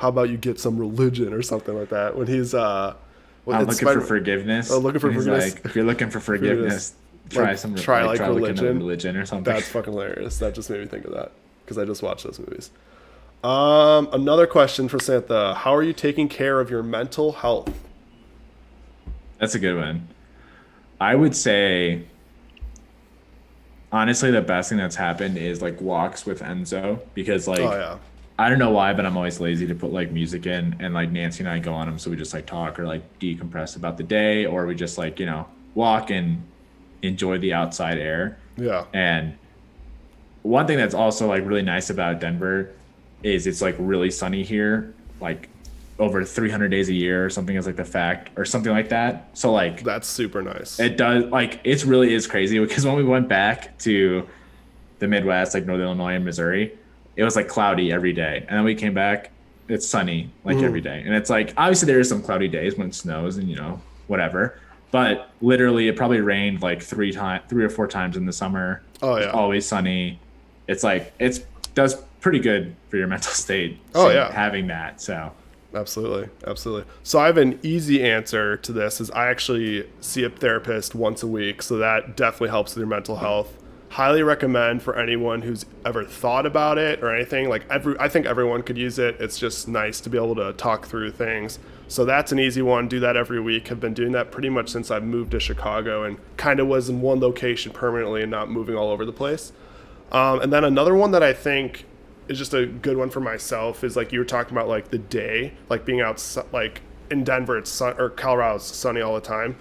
S1: about you get some religion or something like that when he's
S2: I'm
S1: it's
S2: looking for
S1: Spider.
S2: forgiveness.
S1: Oh, looking for
S2: And he's
S1: forgiveness.
S2: like, if you're looking for
S1: Forgiveness.
S2: forgiveness,
S1: Like try like
S2: try looking at
S1: religion.
S2: religion or something.
S1: That's fucking hilarious. That just made me think of that because I just watched those movies. Another question for Santha. How are you taking care of your mental health?
S2: That's a good one. I would say, honestly, the best thing that's happened is like walks with Enzo because
S1: Oh
S2: like
S1: yeah.
S2: I don't know why, but I'm always lazy to put like music in, and like Nancy and I go on them, so we just like talk or like decompress about the day, or we just like walk and enjoy the outside air.
S1: Yeah.
S2: And one thing that's also like really nice about Denver is it's like really sunny here, like over 300 days a year or something is like the fact or something like that. So like
S1: That's super nice.
S2: it does like it's really is crazy because when we went back to the Midwest, like Northern Illinois and Missouri, it was like cloudy every day. And then we came back, it's sunny like every day. And it's like obviously there are some cloudy days when it snows and whatever. But literally it probably rained like three or four times in the summer.
S1: Oh
S2: It's
S1: yeah.
S2: always sunny. It's like it's does pretty good for your mental state
S1: Oh yeah.
S2: having that. So
S1: Absolutely. Absolutely. So I have an easy answer to this is I actually see a therapist once a week, so that definitely helps with your mental health. Highly recommend for anyone who's ever thought about it or anything. Like I think everyone could use it. It's just nice to be able to talk through things. So that's an easy one. Do that every week. Have been doing that pretty much since I've moved to Chicago and kind of was in one location permanently and not moving all over the place. And then another one that I think is just a good one for myself is like you were talking about like the day, like being out like in Denver, it's sun or Colorado, it's sunny all the time.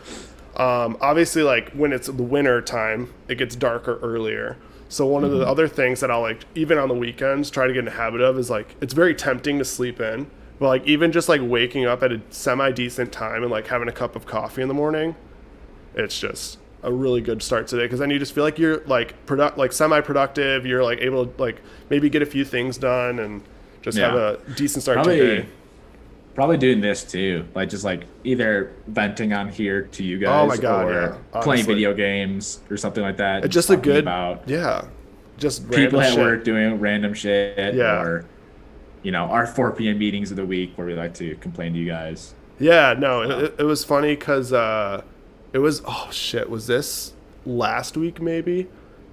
S1: Obviously, like when it's the winter time, it gets darker earlier. So one of the other things that I'll like even on the weekends try to get in the habit of is like it's very tempting to sleep in, but like even just like waking up at a semi decent time and like having a cup of coffee in the morning, it's just a really good start today because then you just feel like you're like like semi-productive. You're like able to like maybe get a few things done and just have
S2: yeah.
S1: a decent start to your day.
S2: Probably doing this too, like just like either venting on here to you
S1: Oh my
S2: guys
S1: God,
S2: or
S1: yeah,
S2: playing
S1: honestly.
S2: video games or something like that.
S1: It's
S2: Just
S1: just a
S2: talking
S1: good,
S2: about
S1: yeah, just
S2: people
S1: random
S2: at
S1: shit.
S2: work doing random shit
S1: Yeah,
S2: or our 4 p.m. meetings of the week where we like to complain to you guys.
S1: yeah, no,
S2: So,
S1: it was funny because it was, oh shit, was this last week maybe?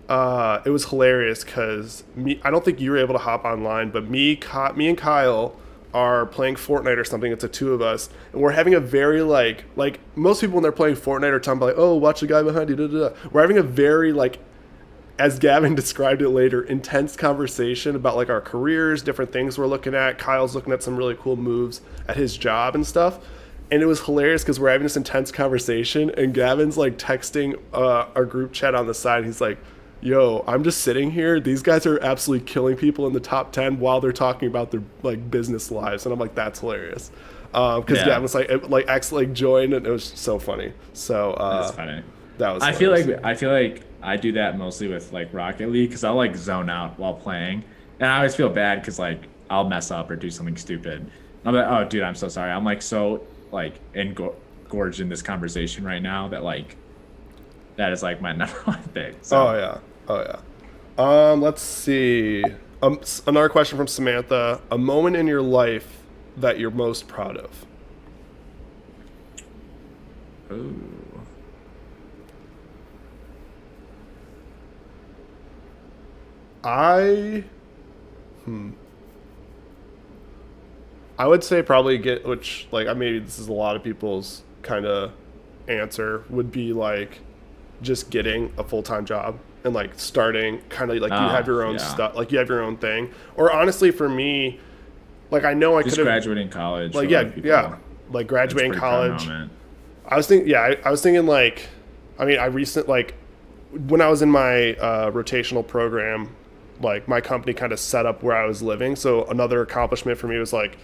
S1: It was hilarious because I don't think you were able to hop online, but me and Kyle are playing Fortnite or something. It's the two of us, and we're having a very like most people when they're playing Fortnite are talking about like, oh, watch the guy behind you. Da, da, da. We're having a very like, as Gavin described it later, intense conversation about like our careers, different things we're looking at. Kyle's looking at some really cool moves at his job and stuff. And it was hilarious because we're having this intense conversation and Gavin's like texting our group chat on the side. He's like, yo, I'm just sitting here. These guys are absolutely killing people in the top 10 while they're talking about their like business lives. And I'm like, that's hilarious. Because
S2: yeah,
S1: Gavin was like actually like joined and it was so funny. So
S2: that's funny.
S1: that was
S2: I
S1: hilarious.
S2: feel like I do that mostly with like Rocket League because I'll like zone out while playing, and I always feel bad because like I'll mess up or do something stupid. I'm like, oh, dude, I'm so sorry. I'm like so like engorged in this conversation right now that like that is like my number one thing.
S1: Oh
S2: So,
S1: yeah. Oh yeah. Let's see. Another question from Samantha. A moment in your life that you're most proud of.
S2: ooh.
S1: I I would say probably get, which like maybe this is a lot of people's kind of answer, would be like just getting a full time job and like starting kind of like you have
S2: Oh,
S1: your own
S2: yeah.
S1: stuff, like you have your own thing. Or honestly, for me, like I know I could
S2: Just
S1: have,
S2: graduating college for
S1: like
S2: a lot
S1: yeah,
S2: of
S1: yeah,
S2: people.
S1: like
S2: That's a
S1: graduating
S2: pretty proud
S1: college.
S2: moment.
S1: I was thinking, yeah, I was thinking like, I mean, I recent like when I was in my rotational program, like my company kind of set up where I was living. So another accomplishment for me was like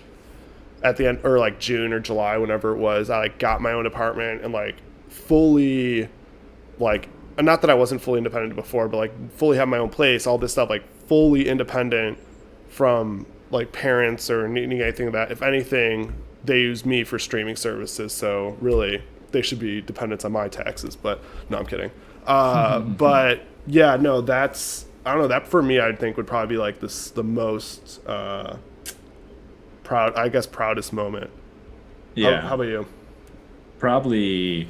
S1: at the end or like June or July, whenever it was, I like got my own apartment and like fully like, not that I wasn't fully independent before, but like fully have my own place, all this stuff, like fully independent from like parents or needing anything of that. If anything, they use me for streaming services. So really they should be dependent on my taxes, but no, I'm kidding. But yeah, no, that's, I don't know, that for me, I think would probably be like this, the most, proud, I guess, proudest moment. How
S2: Yeah,
S1: about you?
S2: probably.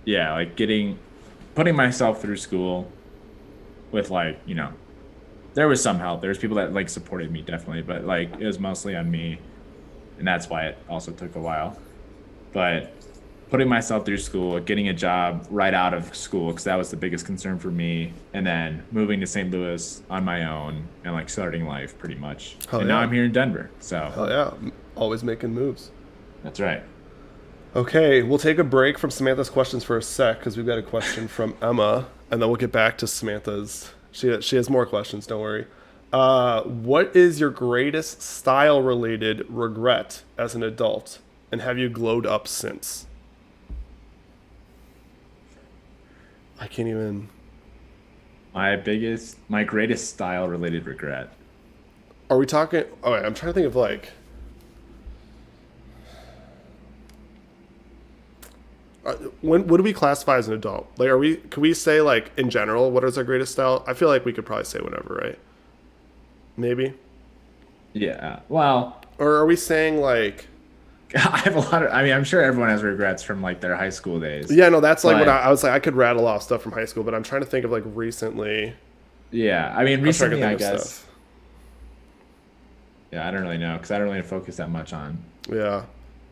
S2: Yeah, like putting myself through school with like, there was some help. There's people that like supported me definitely, but like it was mostly on me, and that's why it also took a while. But putting myself through school, getting a job right out of school, because that was the biggest concern for me, and then moving to St. Louis on my own and like starting life pretty much.
S1: Hell
S2: And now
S1: yeah.
S2: I'm here in Denver, so
S1: Hell yeah. Always making moves.
S2: that's right.
S1: Okay, we'll take a break from Samantha's questions for a sec because we've got a question from Emma, and then we'll get back to Samantha's. She has more questions. Don't worry. What is your greatest style related regret as an adult, and have you glowed up since? I can't even.
S2: My greatest style related regret.
S1: Are we talking? Oh, wait, I'm trying to think of like. When what do we classify as an adult? Like, are we? Can we say like in general what is our greatest style? I feel like we could probably say whatever, right? Maybe.
S2: Yeah. Well,
S1: Or are we saying like,
S2: I have a lot of, I mean, I'm sure everyone has regrets from like their high school days,
S1: yeah, no, that's like what
S2: but
S1: I was like. I could rattle off stuff from high school, but I'm trying to think of like recently.
S2: yeah, I mean,
S1: I'm trying to
S2: recently,
S1: think
S2: I
S1: of
S2: guess,
S1: stuff.
S2: yeah, I don't really know because I don't really focus that much on
S1: Yeah.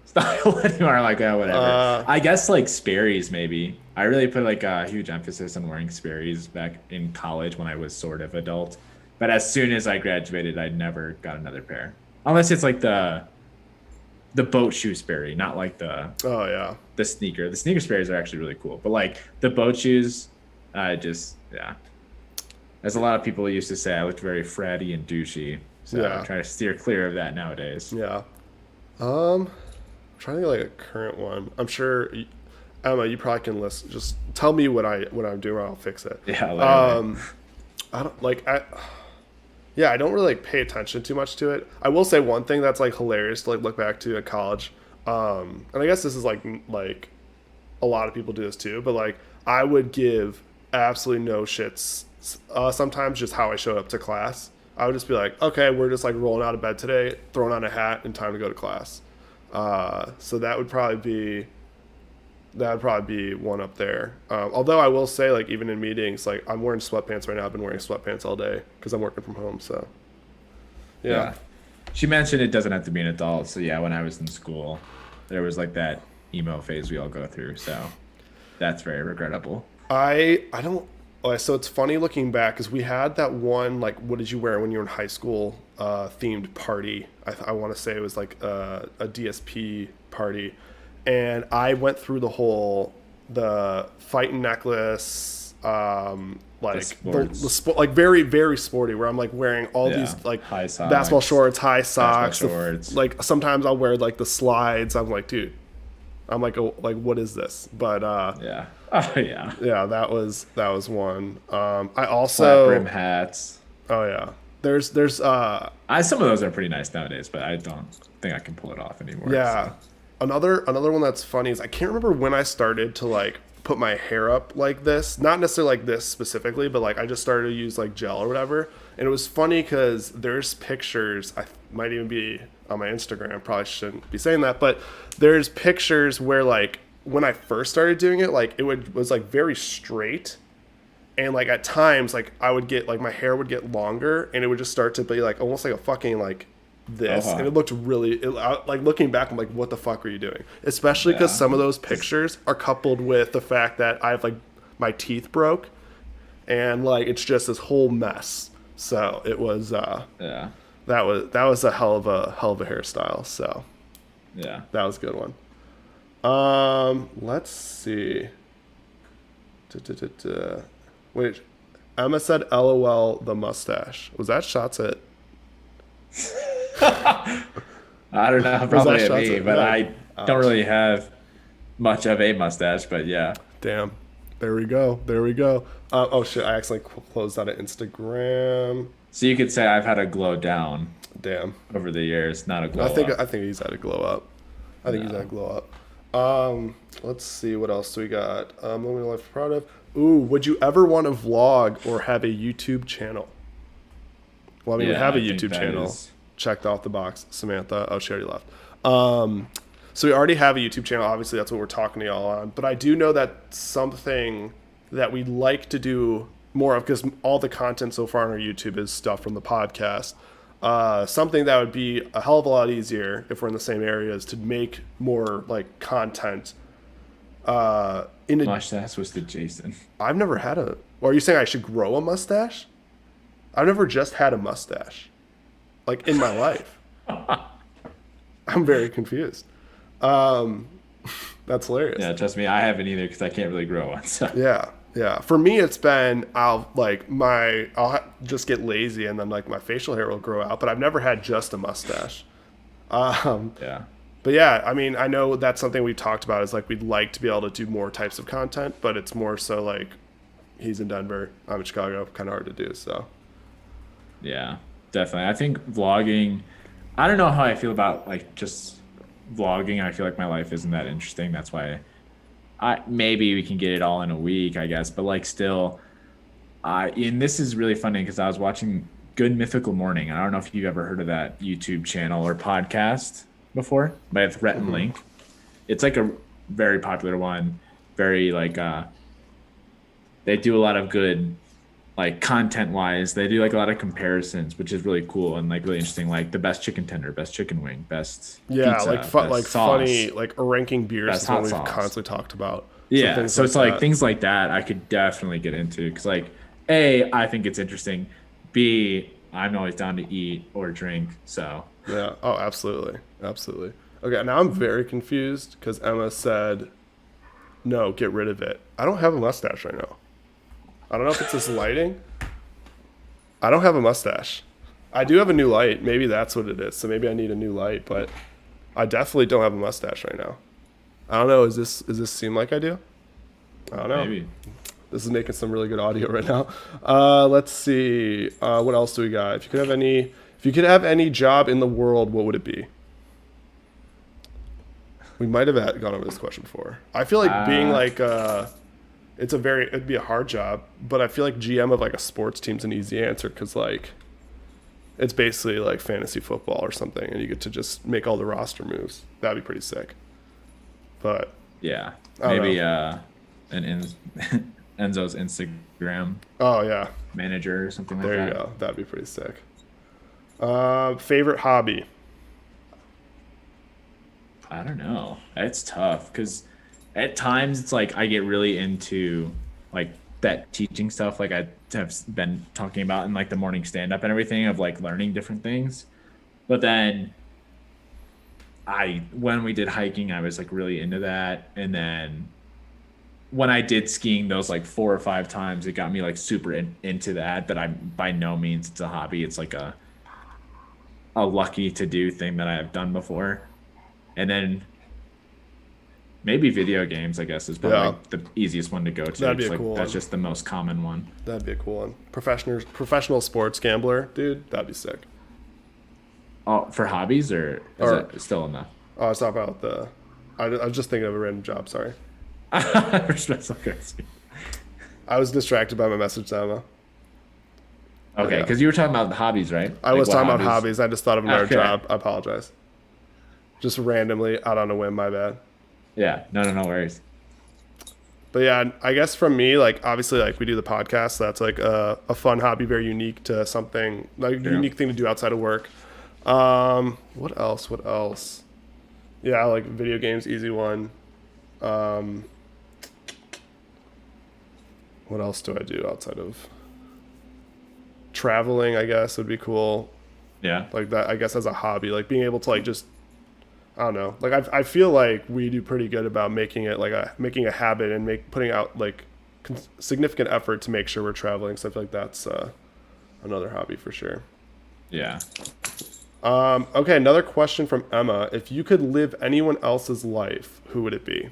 S2: style anymore. Like, oh, whatever.
S1: Uh,
S2: I guess like Sperry's maybe. I really put like a huge emphasis on wearing Sperry's back in college when I was sort of adult. But as soon as I graduated, I never got another pair. Unless it's like the boat shoe Sperry, not like
S1: oh yeah.
S2: the sneaker. The sneaker Sperry's are actually really cool. But like the boat shoes, just yeah. As a lot of people used to say, I looked very fratty and douchey. So I
S1: Yeah.
S2: try to steer clear of that nowadays.
S1: Yeah. I'm trying to think of like a current one. I'm sure, Emma, you probably can list. Just tell me what I'm doing. I'll fix it.
S2: Yeah, literally.
S1: Um, I don't like I. Yeah, I don't really like pay attention too much to it. I will say one thing that's like hilarious to like look back to at college. And I guess this is like a lot of people do this too, but like I would give absolutely no shits. Sometimes just how I showed up to class. I would just be like, okay, we're just like rolling out of bed today, throwing on a hat, and time to go to class. So that would probably be one up there. Although I will say, like even in meetings, like I'm wearing sweatpants right now. I've been wearing sweatpants all day because I'm working from home. So yeah,
S2: Yeah. She mentioned it doesn't have to be an adult. So yeah, when I was in school, there was like that emo phase we all go through. So that's very regrettable.
S1: I don't. So it's funny looking back because we had that one like, what did you wear when you were in high school? Themed party. I want to say it was like a DSP party, and I went through the fighting necklace,
S2: The
S1: like the
S2: sports.
S1: sport, like very very sporty, where I'm like wearing all
S2: Yeah.
S1: these like
S2: High
S1: basketball
S2: socks,
S1: shorts, high
S2: basketball
S1: socks,
S2: shorts.
S1: like sometimes I'll wear like the slides. I'm like, dude, I'm like, oh, like what is this? But
S2: Yeah. Oh yeah.
S1: yeah, that was one. I
S2: Flat brim
S1: also,
S2: hats.
S1: oh yeah, there's
S2: Some of those are pretty nice nowadays, but I don't think I can pull it off anymore.
S1: yeah,
S2: So.
S1: another one that's funny is I can't remember when I started to like put my hair up like this, not necessarily like this specifically, but like I just started to use like gel or whatever, and it was funny because there's pictures, I might even be on my Instagram, probably shouldn't be saying that, but there's pictures where like when I first started doing it, like was like very straight, and like at times like I would get like my hair would get longer and it would just start to be like almost like a fucking like this, and it looked really like looking back, I'm like, what the fuck are you doing? Especially because
S2: Yeah.
S1: some of those pictures are coupled with the fact that I have like my teeth broke, and like it's just this whole mess. So it was
S2: Yeah.
S1: that was a hell of a hairstyle. So
S2: Yeah.
S1: that was a good one. Let's see. Wait, Emma said, "LOL, the mustache." Was that shots at?
S2: I don't know,
S1: Was
S2: probably
S1: that
S2: at
S1: shots
S2: me,
S1: at?
S2: but
S1: Yeah.
S2: I don't really have much of a mustache. But yeah,
S1: Damn. There we go. There we go. Oh shit! I accidentally closed out of Instagram.
S2: so you could say I've had a glow down
S1: Damn.
S2: over the years, not a glow
S1: I
S2: up.
S1: think he's had a glow up. I think he's had a glow up. Let's see what else do we got. Moment of life proud of. Ooh, would you ever want to vlog or have a YouTube channel? Well, I mean, we
S2: Yeah,
S1: have a
S2: I think
S1: YouTube
S2: that
S1: channel.
S2: is-
S1: Checked off the box. Samantha. Oh, she already left. So we already have a YouTube channel. Obviously, that's what we're talking to y'all on. But I do know that something that we'd like to do more of, because all the content so far on our YouTube is stuff from the podcast. Something that would be a hell of a lot easier if we're in the same areas to make more like content. In a,
S2: Mustache was to Jason.
S1: I've never had a. Or are you saying I should grow a mustache? I've never just had a mustache, like in my life. I'm very confused. That's hilarious.
S2: Yeah, trust me, I haven't either because I can't really grow one. So
S1: Yeah. For me, it's been I'll just get lazy and then like my facial hair will grow out. But I've never had just a mustache.
S2: yeah,
S1: But yeah, I mean, I know that's something we talked about is like we'd like to be able to do more types of content, but it's more so like he's in Denver, I'm in Chicago, kind of hard to do. So
S2: yeah, definitely. I think vlogging. I don't know how I feel about like just vlogging. I feel like my life isn't that interesting. That's why I maybe we can get it all in a week, I guess. But like still, and this is really funny because I was watching Good Mythical Morning. I don't know if you've ever heard of that YouTube channel or podcast before, but it's Rhett and Link. It's like a very popular one. Very like they do a lot of good like content wise. They do like a lot of comparisons, which is really cool and like really interesting. Like the best chicken tender, best chicken wing, best
S1: yeah,
S2: pizza,
S1: like
S2: best sauce.
S1: funny, like ranking beers
S2: Best
S1: is what
S2: hot
S1: we've
S2: sauce.
S1: constantly talked about.
S2: Yeah,
S1: things
S2: so it's like
S1: that.
S2: things like that I could definitely get into because like A, I think it's interesting. B, I'm always down to eat or drink. So
S1: Yeah. Oh, absolutely. Absolutely. Okay, now I'm very confused because Emma said, no, get rid of it. I don't have a mustache right now. I don't know if it's this lighting. I don't have a mustache. I do have a new light. Maybe that's what it is. So maybe I need a new light, but I definitely don't have a mustache right now. I don't know. Is this seem like I do? I don't know.
S2: maybe.
S1: This is making some really good audio right now. Let's see. What else do we got? If you could have any job in the world, what would it be? We might have gone over this question before. I feel like being like it'd be a hard job, but I feel like GM of like a sports team's an easy answer because like it's basically like fantasy football or something, and you get to just make all the roster moves. That'd be pretty sick. But
S2: Yeah,
S1: I don't
S2: maybe Enzo's Instagram
S1: oh yeah,
S2: manager or something like
S1: there
S2: that.
S1: you go. That'd be pretty sick. Favorite hobby?
S2: I don't know. It's tough because at times it's like I get really into like that teaching stuff, like I have been talking about in like the morning stand up and everything of like learning different things. But then when we did hiking, I was like really into that. And then when I did skiing those like 4 or 5 times, it got me like super into that. But I'm by no means it's a hobby. It's like a lucky to do thing that I have done before. And then maybe video games, I guess, is probably like the easiest one to go to.
S1: That'd be
S2: It's
S1: a
S2: like,
S1: cool
S2: that's
S1: one.
S2: just the most common one.
S1: That'd be a cool one. Professional sports gambler, dude. That'd be sick.
S2: Oh, for hobbies or is
S1: Or-
S2: it still enough?
S1: Oh, it's not about the. I was just thinking of a random job. Sorry,
S2: For special currency.
S1: I was distracted by my message to Emma.
S2: Okay,
S1: Yeah.
S2: because you were talking about the hobbies, right?
S1: I
S2: Like
S1: was
S2: what
S1: talking about hobbies. I just thought of another
S2: Okay.
S1: job. I apologize. Just randomly out on a whim. My bad.
S2: Yeah, no worries.
S1: But yeah, I guess from me, like obviously, like we do the podcast. So that's like a fun hobby, very unique to something, like
S2: Yeah.
S1: unique thing to do outside of work. What else? What else? Yeah, like video games, easy one. Um, what else do I do outside of traveling? I guess would be cool.
S2: Yeah.
S1: Like that, I guess as a hobby, like being able to like just I don't know. Like I feel like we do pretty good about making it like making a habit and putting out like significant effort to make sure we're traveling. So I feel like that's another hobby for sure.
S2: Yeah.
S1: Okay, another question from Emma. If you could live anyone else's life, who would it be?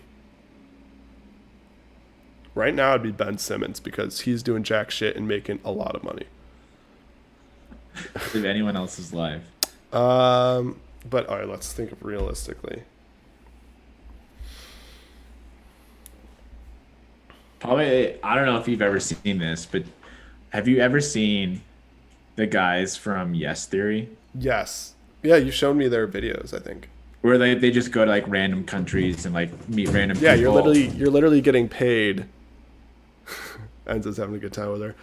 S1: Right now, it'd be Ben Simmons because he's doing jack shit and making a lot of money.
S2: Live anyone else's life.
S1: But all right, let's think of realistically.
S2: Probably, I don't know if you've ever seen this, but have you ever seen the guys from Yes Theory?
S1: Yes. Yeah, you showed me their videos, I think.
S2: Where they just go to like random countries and like meet random
S1: Yeah,
S2: people.
S1: you're literally getting paid. Enzo's having a good time with her.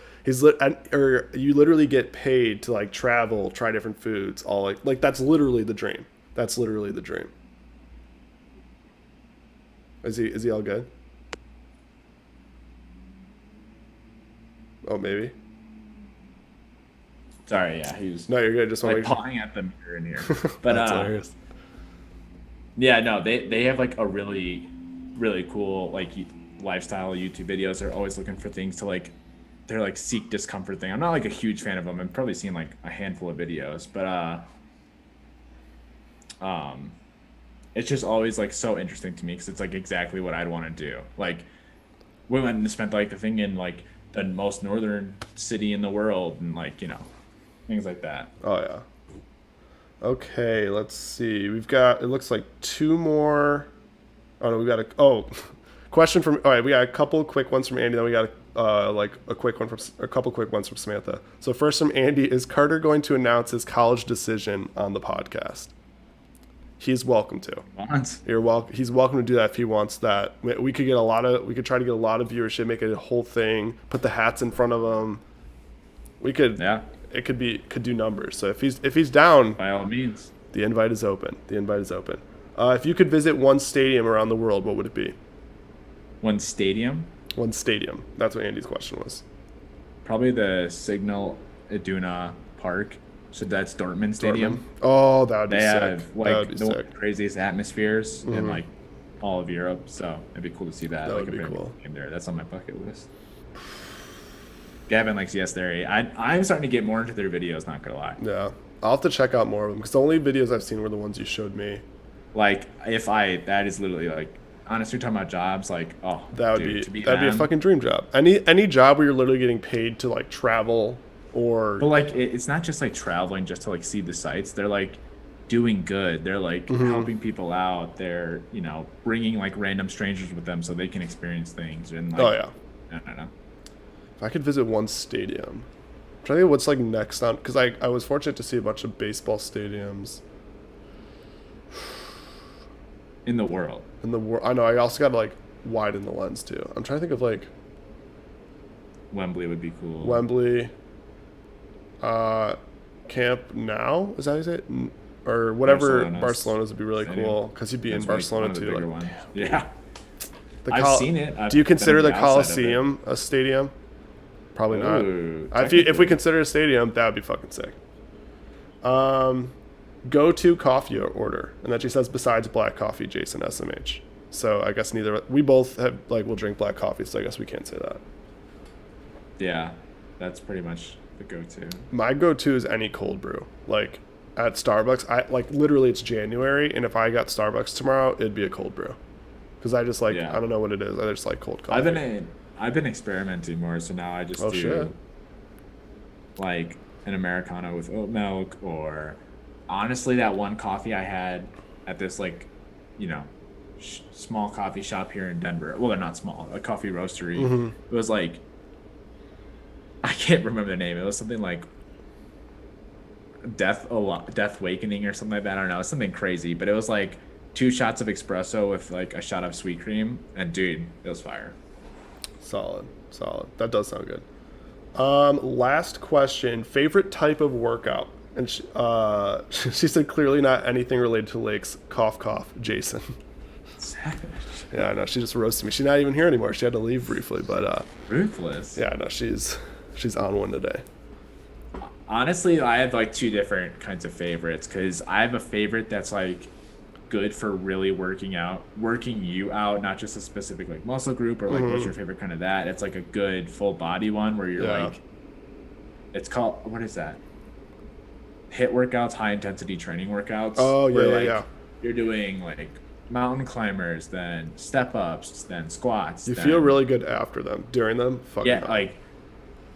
S1: Or you literally get paid to like travel, try different foods, all like that's literally the dream. That's literally the dream. Is he all good? Oh, maybe.
S2: Sorry, yeah, he was
S1: No, you're good. Just want
S2: like
S1: to
S2: pawing at the mirror in here. But
S1: That's hilarious.
S2: yeah, no, they have like a really cool like lifestyle YouTube videos. They're always looking for things to like they're like seek discomfort thing. I'm not like a huge fan of them. I've probably seen like a handful of videos, but it's just always like so interesting to me because it's like exactly what I'd want to do. Like we went and spent like the thing in like the most northern city in the world and like things like that.
S1: Oh yeah. Okay, let's see. We've got it looks like two more. Oh no, we got question from. All right, we got a couple quick ones from Andy. Then we got a couple quick ones from Samantha. So first from Andy, is Carter going to announce his college decision on the podcast? He's welcome to.
S2: Once.
S1: You're welcome. He's welcome to do that if he wants that. We could get a lot of. We could try to get a lot of viewership, make it a whole thing. Put the hats in front of him. We could.
S2: Yeah.
S1: It could do numbers. So if he's down,
S2: By all means.
S1: the invite is open. The invite is open. If you could visit one stadium around the world, what would it be?
S2: One stadium.
S1: One stadium. That's what Andy's question was.
S2: Probably the Signal Iduna Park. So that's Dortmund Stadium.
S1: Dortmund? Oh, that would be
S2: They
S1: sick.
S2: have
S1: That would
S2: like
S1: be
S2: the
S1: sick.
S2: craziest atmospheres in like all of Europe. So it'd be cool to see that.
S1: That
S2: like
S1: would be
S2: a
S1: cool.
S2: game there. That's on my bucket list. Gavin likes Yes Theory. I'm starting to get more into their videos. Not gonna lie.
S1: Yeah. I'll have to check out more of them because the only videos I've seen were the ones you showed me.
S2: Like that is literally like honestly talking about jobs. Like
S1: That'd
S2: dude,
S1: be a fucking dream job. Any job where you're literally getting paid to like travel or
S2: But like it's not just like traveling just to like see the sights. They're like doing good. They're like helping people out. They're bringing like random strangers with them so they can experience things. And like,
S1: oh yeah.
S2: I don't know.
S1: If I could visit one stadium, I'm trying to think what's like next on because I was fortunate to see a bunch of baseball stadiums
S2: In the world.
S1: in the world. I know I also got to like widen the lens too. I'm trying to think of like
S2: Wembley would be cool.
S1: Wembley, Camp Nou, is that how you say it? Or whatever. Barcelona's would be really
S2: Stadium.
S1: cool because you'd be
S2: That's
S1: in
S2: like
S1: Barcelona
S2: one of the
S1: too.
S2: bigger
S1: Like,
S2: ones. Yeah.
S1: the
S2: I've seen it.
S1: Do you consider the
S2: been on the outside of it.
S1: Coliseum a stadium? Probably not.
S2: Ooh,
S1: If we consider a stadium, that would be fucking sick. Go to coffee order, and then she says besides black coffee, Jason SMH. So I guess we both have will drink black coffee, so I guess we can't say that.
S2: Yeah, that's pretty much the go-to.
S1: My go-to is any cold brew. Like at Starbucks, I literally it's January, and if I got Starbucks tomorrow, it'd be a cold brew. Because I just I don't know what it is. I just like cold coffee.
S2: I've been experimenting more, so now I just do
S1: shit.
S2: like an Americano with oat milk, or honestly, that one coffee I had at this small coffee shop here in Denver. Well, they're not small, a coffee roastery. It was like I can't remember the name. It was something like Death Awakening or something like that. I don't know, something crazy, but it was like 2 shots of espresso with like a shot of sweet cream, and dude, it was fire.
S1: Solid. That does sound good. Last question. Favorite type of workout? And she said clearly not anything related to lakes. Cough, cough, Jason.
S2: Savage.
S1: Yeah, I know. She just roasted me. She's not even here anymore. She had to leave briefly, but
S2: Ruthless.
S1: yeah, no, she's on one today.
S2: Honestly, I have like two different kinds of favorites because I have a favorite that's like good for really working you out, not just a specific like muscle group or like what's your favorite kind of that. It's like a good full body one where you're like, it's called, what is that? HIIT workouts, high intensity training workouts.
S1: Oh, yeah,
S2: where,
S1: yeah.
S2: You're doing like mountain climbers, then step ups, then squats.
S1: You feel really good after them. During them, fucking
S2: yeah, like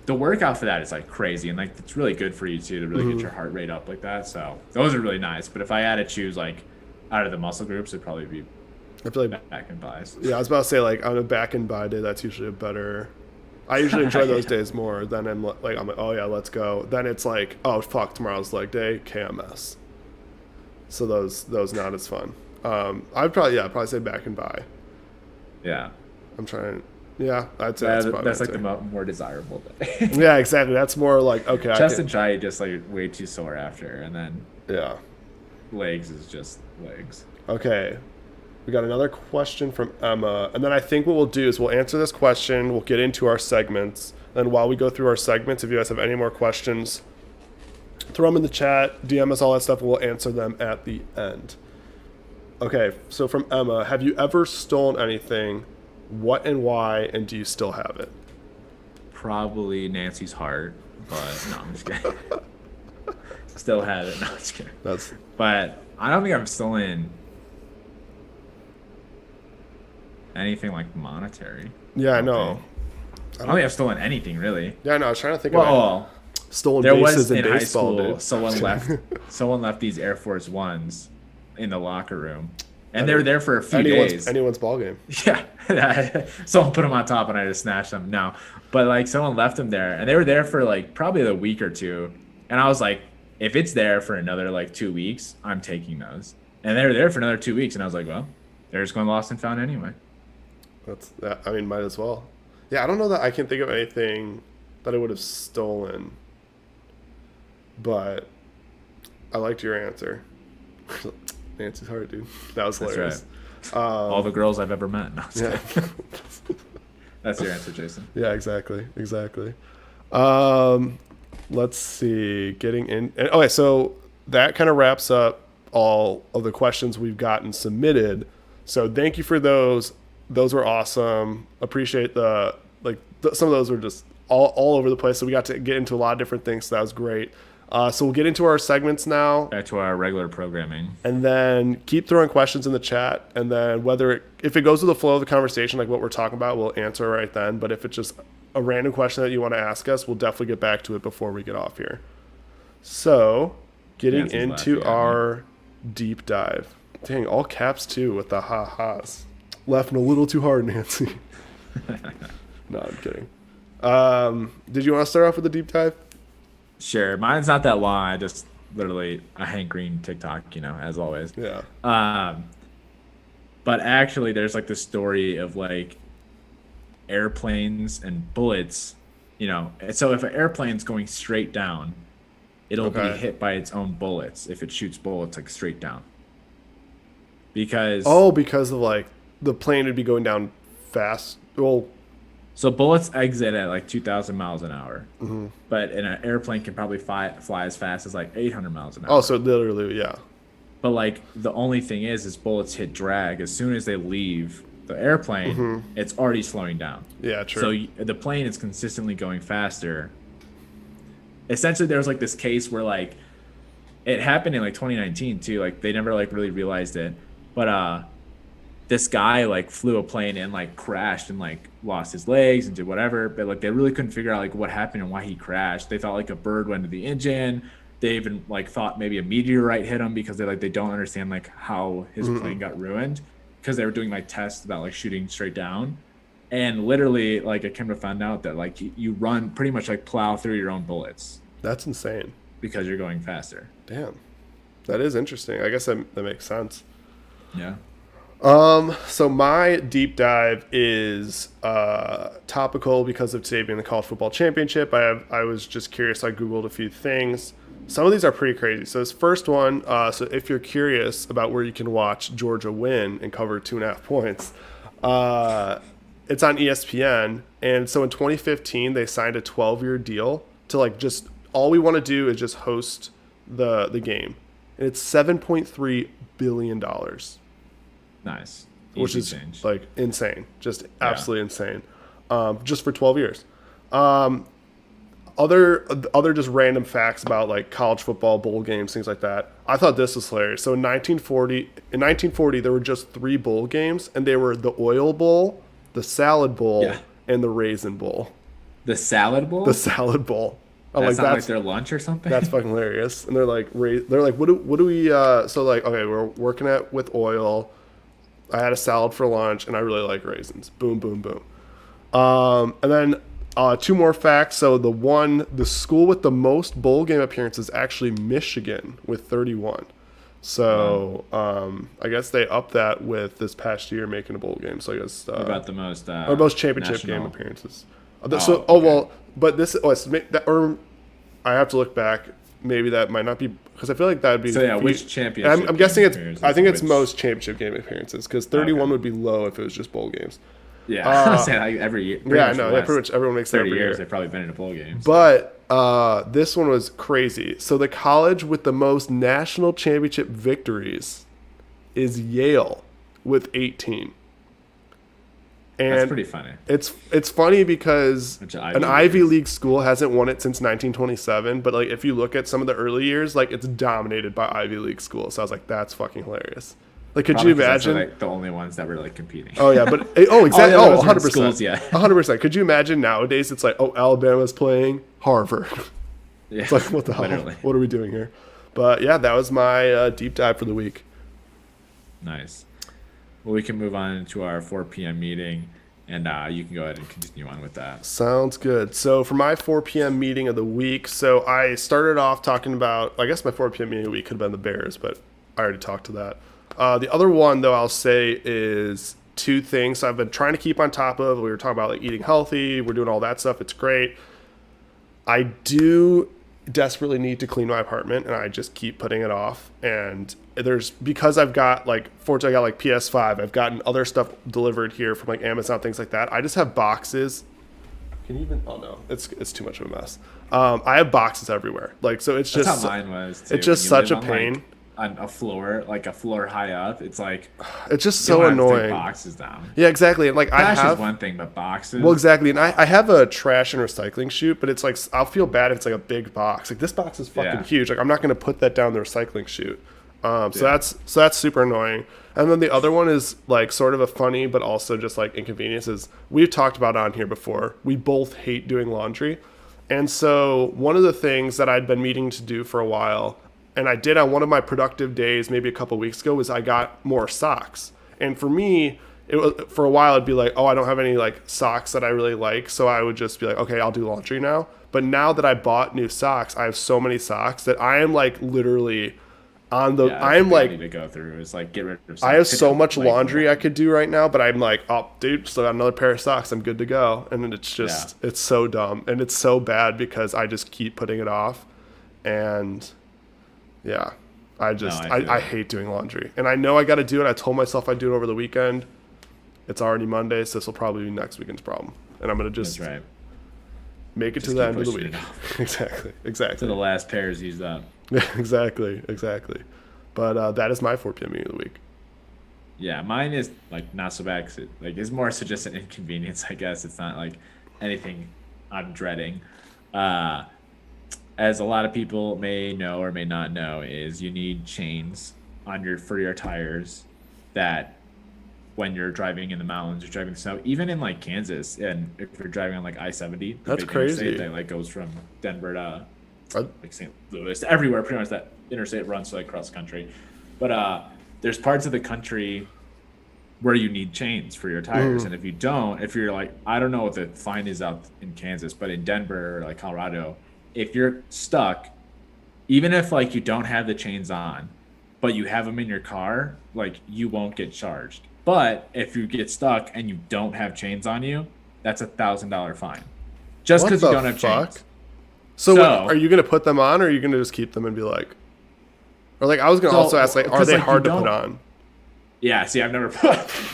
S2: the workout for that is like crazy, and like it's really good for you too to really get your heart rate up like that. So those are really nice. But if I had to choose like out of the muscle groups, it'd probably be
S1: I feel like
S2: back and buys.
S1: Yeah, I was about to say like on a back and buy day, that's usually a better. I usually enjoy those days more than I'm like, oh yeah, let's go. Then it's like, oh fuck, tomorrow's leg day, KMS. So those not as fun. I'd probably say back and buy.
S2: Yeah.
S1: I'm trying. Yeah, I'd say
S2: that's like the more desirable day.
S1: Yeah, exactly. That's more like okay.
S2: Chest and try just like way too sore after, and then
S1: yeah,
S2: legs is just legs.
S1: Okay. We got another question from Emma. And then I think what we'll do is we'll answer this question. We'll get into our segments. Then while we go through our segments, if you guys have any more questions, throw them in the chat, DM us, all that stuff, and we'll answer them at the end. Okay, so from Emma, have you ever stolen anything? What and why? And do you still have it?
S2: Probably Nancy's heart, but no, I'm just kidding. Still have it. No, I'm just kidding. But I don't think I've stolen anything like monetary.
S1: Yeah, I know.
S2: I don't think I've stolen anything really.
S1: Yeah, I know. I was trying to think
S2: of
S1: stolen
S2: there
S1: bases
S2: was
S1: in
S2: high
S1: baseball,
S2: school,
S1: dude.
S2: someone left these Air Force Ones in the locker room. And they were there for a few days.
S1: Anyone's ball game.
S2: Yeah. Someone put them on top and I just snatched them. No. But like someone left them there and they were there for like probably a week or two. And I was like, if it's there for another like 2 weeks, I'm taking those. And they were there for another 2 weeks. And I was like, well, they're just going lost and found anyway.
S1: I mean, might as well. Yeah, I don't know that I can think of anything that I would have stolen. But I liked your answer. Nancy's heart, dude. That was hilarious.
S2: That's right. All the girls I've ever met. No,
S1: yeah.
S2: That's your answer, Jason.
S1: Yeah, exactly. Let's see. Getting in. Okay, so that kind of wraps up all of the questions we've gotten submitted. So thank you for those. Those were awesome. Appreciate some of those were just all over the place. So we got to get into a lot of different things. So that was great. So we'll get into our segments now.
S2: Back to our regular programming.
S1: And then keep throwing questions in the chat. And then if it goes with the flow of the conversation, like what we're talking about, we'll answer right then. But if it's just a random question that you want to ask us, we'll definitely get back to it before we get off here. So getting into our deep dive. Dang, all caps too with the ha-has. Laughing a little too hard, Nancy. No, I'm kidding. Did you want to start off with the deep dive?
S2: Sure. Mine's not that long. I just literally a Hank Green TikTok, as always.
S1: Yeah.
S2: But actually, there's like this story of like airplanes and bullets, So if an airplane's going straight down, it'll be hit by its own bullets if it shoots bullets like straight down. Because
S1: of like the plane would be going down fast. Well,
S2: so bullets exit at like 2,000 miles an hour, but an airplane can probably fly as fast as like 800 miles an hour.
S1: Oh, so literally, yeah.
S2: But like the only thing is bullets hit drag. As soon as they leave the airplane, it's already slowing down.
S1: Yeah, true.
S2: So the plane is consistently going faster. Essentially, there was like this case where like it happened in like 2019 too. Like they never like really realized it, but this guy like flew a plane and like crashed and like lost his legs and did whatever, but like they really couldn't figure out like what happened and why he crashed. They thought like a bird went into the engine. They even like thought maybe a meteorite hit him because they don't understand like how his plane got ruined, because they were doing like tests about like shooting straight down. And literally like it came to find out that like you run pretty much like plow through your own bullets.
S1: That's insane.
S2: Because you're going faster.
S1: Damn. That is interesting. I guess that makes sense.
S2: Yeah.
S1: So my deep dive is topical because of today being the college football championship. I was just curious. I Googled a few things. some of these are pretty crazy. So this first one, so if you're curious about where you can watch Georgia win and cover 2.5 points, it's on ESPN. And so in 2015, they signed a 12-year deal to like just all we want to do is just host the game, and it's $7.3 billion,
S2: Nice.
S1: which
S2: Easy
S1: is
S2: change.
S1: like insane, just absolutely insane, just for 12 years. Other just random facts about like college football, bowl games, things like that. I thought this was hilarious. So in 1940 there were just 3 bowl games, and they were the Oil Bowl, the Salad Bowl,
S2: Yeah.
S1: and the Raisin Bowl.
S2: The salad bowl?
S1: The Salad Bowl. I'm
S2: That's
S1: like,
S2: not like their lunch or something?
S1: that's fucking hilarious. And they're like, what do we? So like, okay, we're working with oil. I had a salad for lunch, and I really like raisins. Boom, boom, boom. And then 2 more facts. So the school with the most bowl game appearances is actually Michigan with 31. So I guess they upped that with this past year making a bowl game. So I guess
S2: What about the most
S1: or most championship game
S2: national-
S1: appearances.
S2: okay.
S1: Well, but this or I have to look back. Maybe that might not be because I feel like that would be.
S2: So yeah, which championship?
S1: I'm guessing
S2: game
S1: it's.
S2: appearances?
S1: I think it's
S2: Which-
S1: most championship game appearances because 31
S2: Okay.
S1: would be low if it was just bowl games.
S2: Yeah, I was saying like every year.
S1: Yeah, I know. Yeah, pretty much everyone makes that
S2: 30
S1: every
S2: years,
S1: year.
S2: they've probably been in a bowl game.
S1: But this one was crazy. So the college with the most national championship victories is Yale with 18. And
S2: That's pretty funny.
S1: it's funny because
S2: Bunch
S1: an
S2: of Ivy
S1: Ivy
S2: Leaguers.
S1: League school hasn't won it since 1927. But like if you look at some of the early years, like it's dominated by Ivy League schools. So I was like, that's fucking hilarious. Like, could
S2: Probably
S1: you
S2: 'cause that's,
S1: imagine?
S2: like the only ones that were like competing.
S1: Oh yeah, but exactly.
S2: All the
S1: Oh,
S2: others were
S1: 100%.
S2: schools, yeah.
S1: 100%. Could you imagine nowadays? It's like, oh, Alabama's playing Harvard.
S2: Yeah,
S1: It's like, what the hell?
S2: literally.
S1: What are we doing here? But yeah, that was my deep dive for the week.
S2: Nice. Well, we can move on to our 4 p.m. meeting, and you can go ahead and continue on with that.
S1: Sounds good. So for my 4 p.m. meeting of the week, so I started off talking about, I guess my 4 p.m. meeting of the week could have been the Bears, but I already talked to that. The other one, though, I'll say is 2 things. So I've been trying to keep on top of. We were talking about like eating healthy. We're doing all that stuff. It's great. I do desperately need to clean my apartment, and I just keep putting it off. And because I've got fortunately I got like PS5. I've gotten other stuff delivered here from like Amazon, things like that. I just have boxes. Can you even? Oh no, it's too much of a mess. I have boxes everywhere. Like so, it's
S2: That's
S1: just
S2: how mine was. Too.
S1: it's just
S2: When you
S1: such a
S2: live on,
S1: pain.
S2: Like, on a floor, like a floor high up, it's like
S1: It's just
S2: you
S1: so
S2: don't have to take
S1: annoying.
S2: boxes down.
S1: Yeah, exactly. And like I
S2: Trash
S1: have
S2: is one thing, but boxes.
S1: well, exactly. And I have a trash and recycling chute, but it's like I'll feel bad if it's like a big box. Like this box is fucking
S2: Yeah.
S1: huge. Like I'm not gonna put that down the recycling chute. So
S2: Yeah.
S1: that's super annoying. And then the other one is like sort of a funny, but also just like inconvenience. Is we've talked about on here before. We both hate doing laundry, and so one of the things that I'd been meaning to do for a while, and I did on one of my productive days, maybe a couple weeks ago, was I got more socks. And for me, it was for a while. It'd be like, oh, I don't have any like socks that I really like, so I would just be like, okay, I'll do laundry now. But now that I bought new socks, I have so many socks that I am like literally on the.
S2: Yeah,
S1: I am
S2: that's what I
S1: like.
S2: need to go through is like get rid of.
S1: I have
S2: socks.
S1: so much
S2: Like,
S1: laundry I could do right now, but I'm like, oh, dude, still got another pair of socks. I'm good to go. And then it's just, it's so dumb. And it's so bad because I just keep putting it off. And yeah, I just,
S2: No, I feel
S1: I
S2: it.
S1: hate doing laundry. And I know I got to do it. I told myself I'd do it over the weekend. It's already Monday, so this will probably be next weekend's problem. And I'm going to just
S2: That's right.
S1: make it
S2: Just
S1: to the
S2: keep
S1: end of the
S2: pushing
S1: week.
S2: it off.
S1: Exactly.
S2: So
S1: Exactly.
S2: the last pair is used up.
S1: Yeah, exactly. Exactly. But that is my 4 p.m. meeting of the week.
S2: Yeah, mine is like not so bad 'cause it's more so just an inconvenience, I guess. It's not like anything I'm dreading. As a lot of people may know or may not know, is you need chains for your tires that when you're driving in the mountains, you're driving in the snow, even in like Kansas, and if you're driving on like I-70, the
S1: That's
S2: big interstate
S1: crazy.
S2: that like goes from Denver to
S1: Uh,
S2: like St. Louis, everywhere pretty much that interstate runs like cross country. But there's parts of the country where you need chains for your tires, and if you don't, if you're like, I don't know what the fine is out in Kansas, but in Denver or like Colorado, if you're stuck, even if like you don't have the chains on, but you have them in your car, like you won't get charged. But if you get stuck and you don't have chains on you, that's $1,000 fine, just
S1: What
S2: because you
S1: the
S2: don't have
S1: fuck?
S2: chains.
S1: So what, are you gonna put them on, or are you gonna just keep them and be like, or like I was gonna also ask, like, are they hard to put on?
S2: Yeah, see, I've never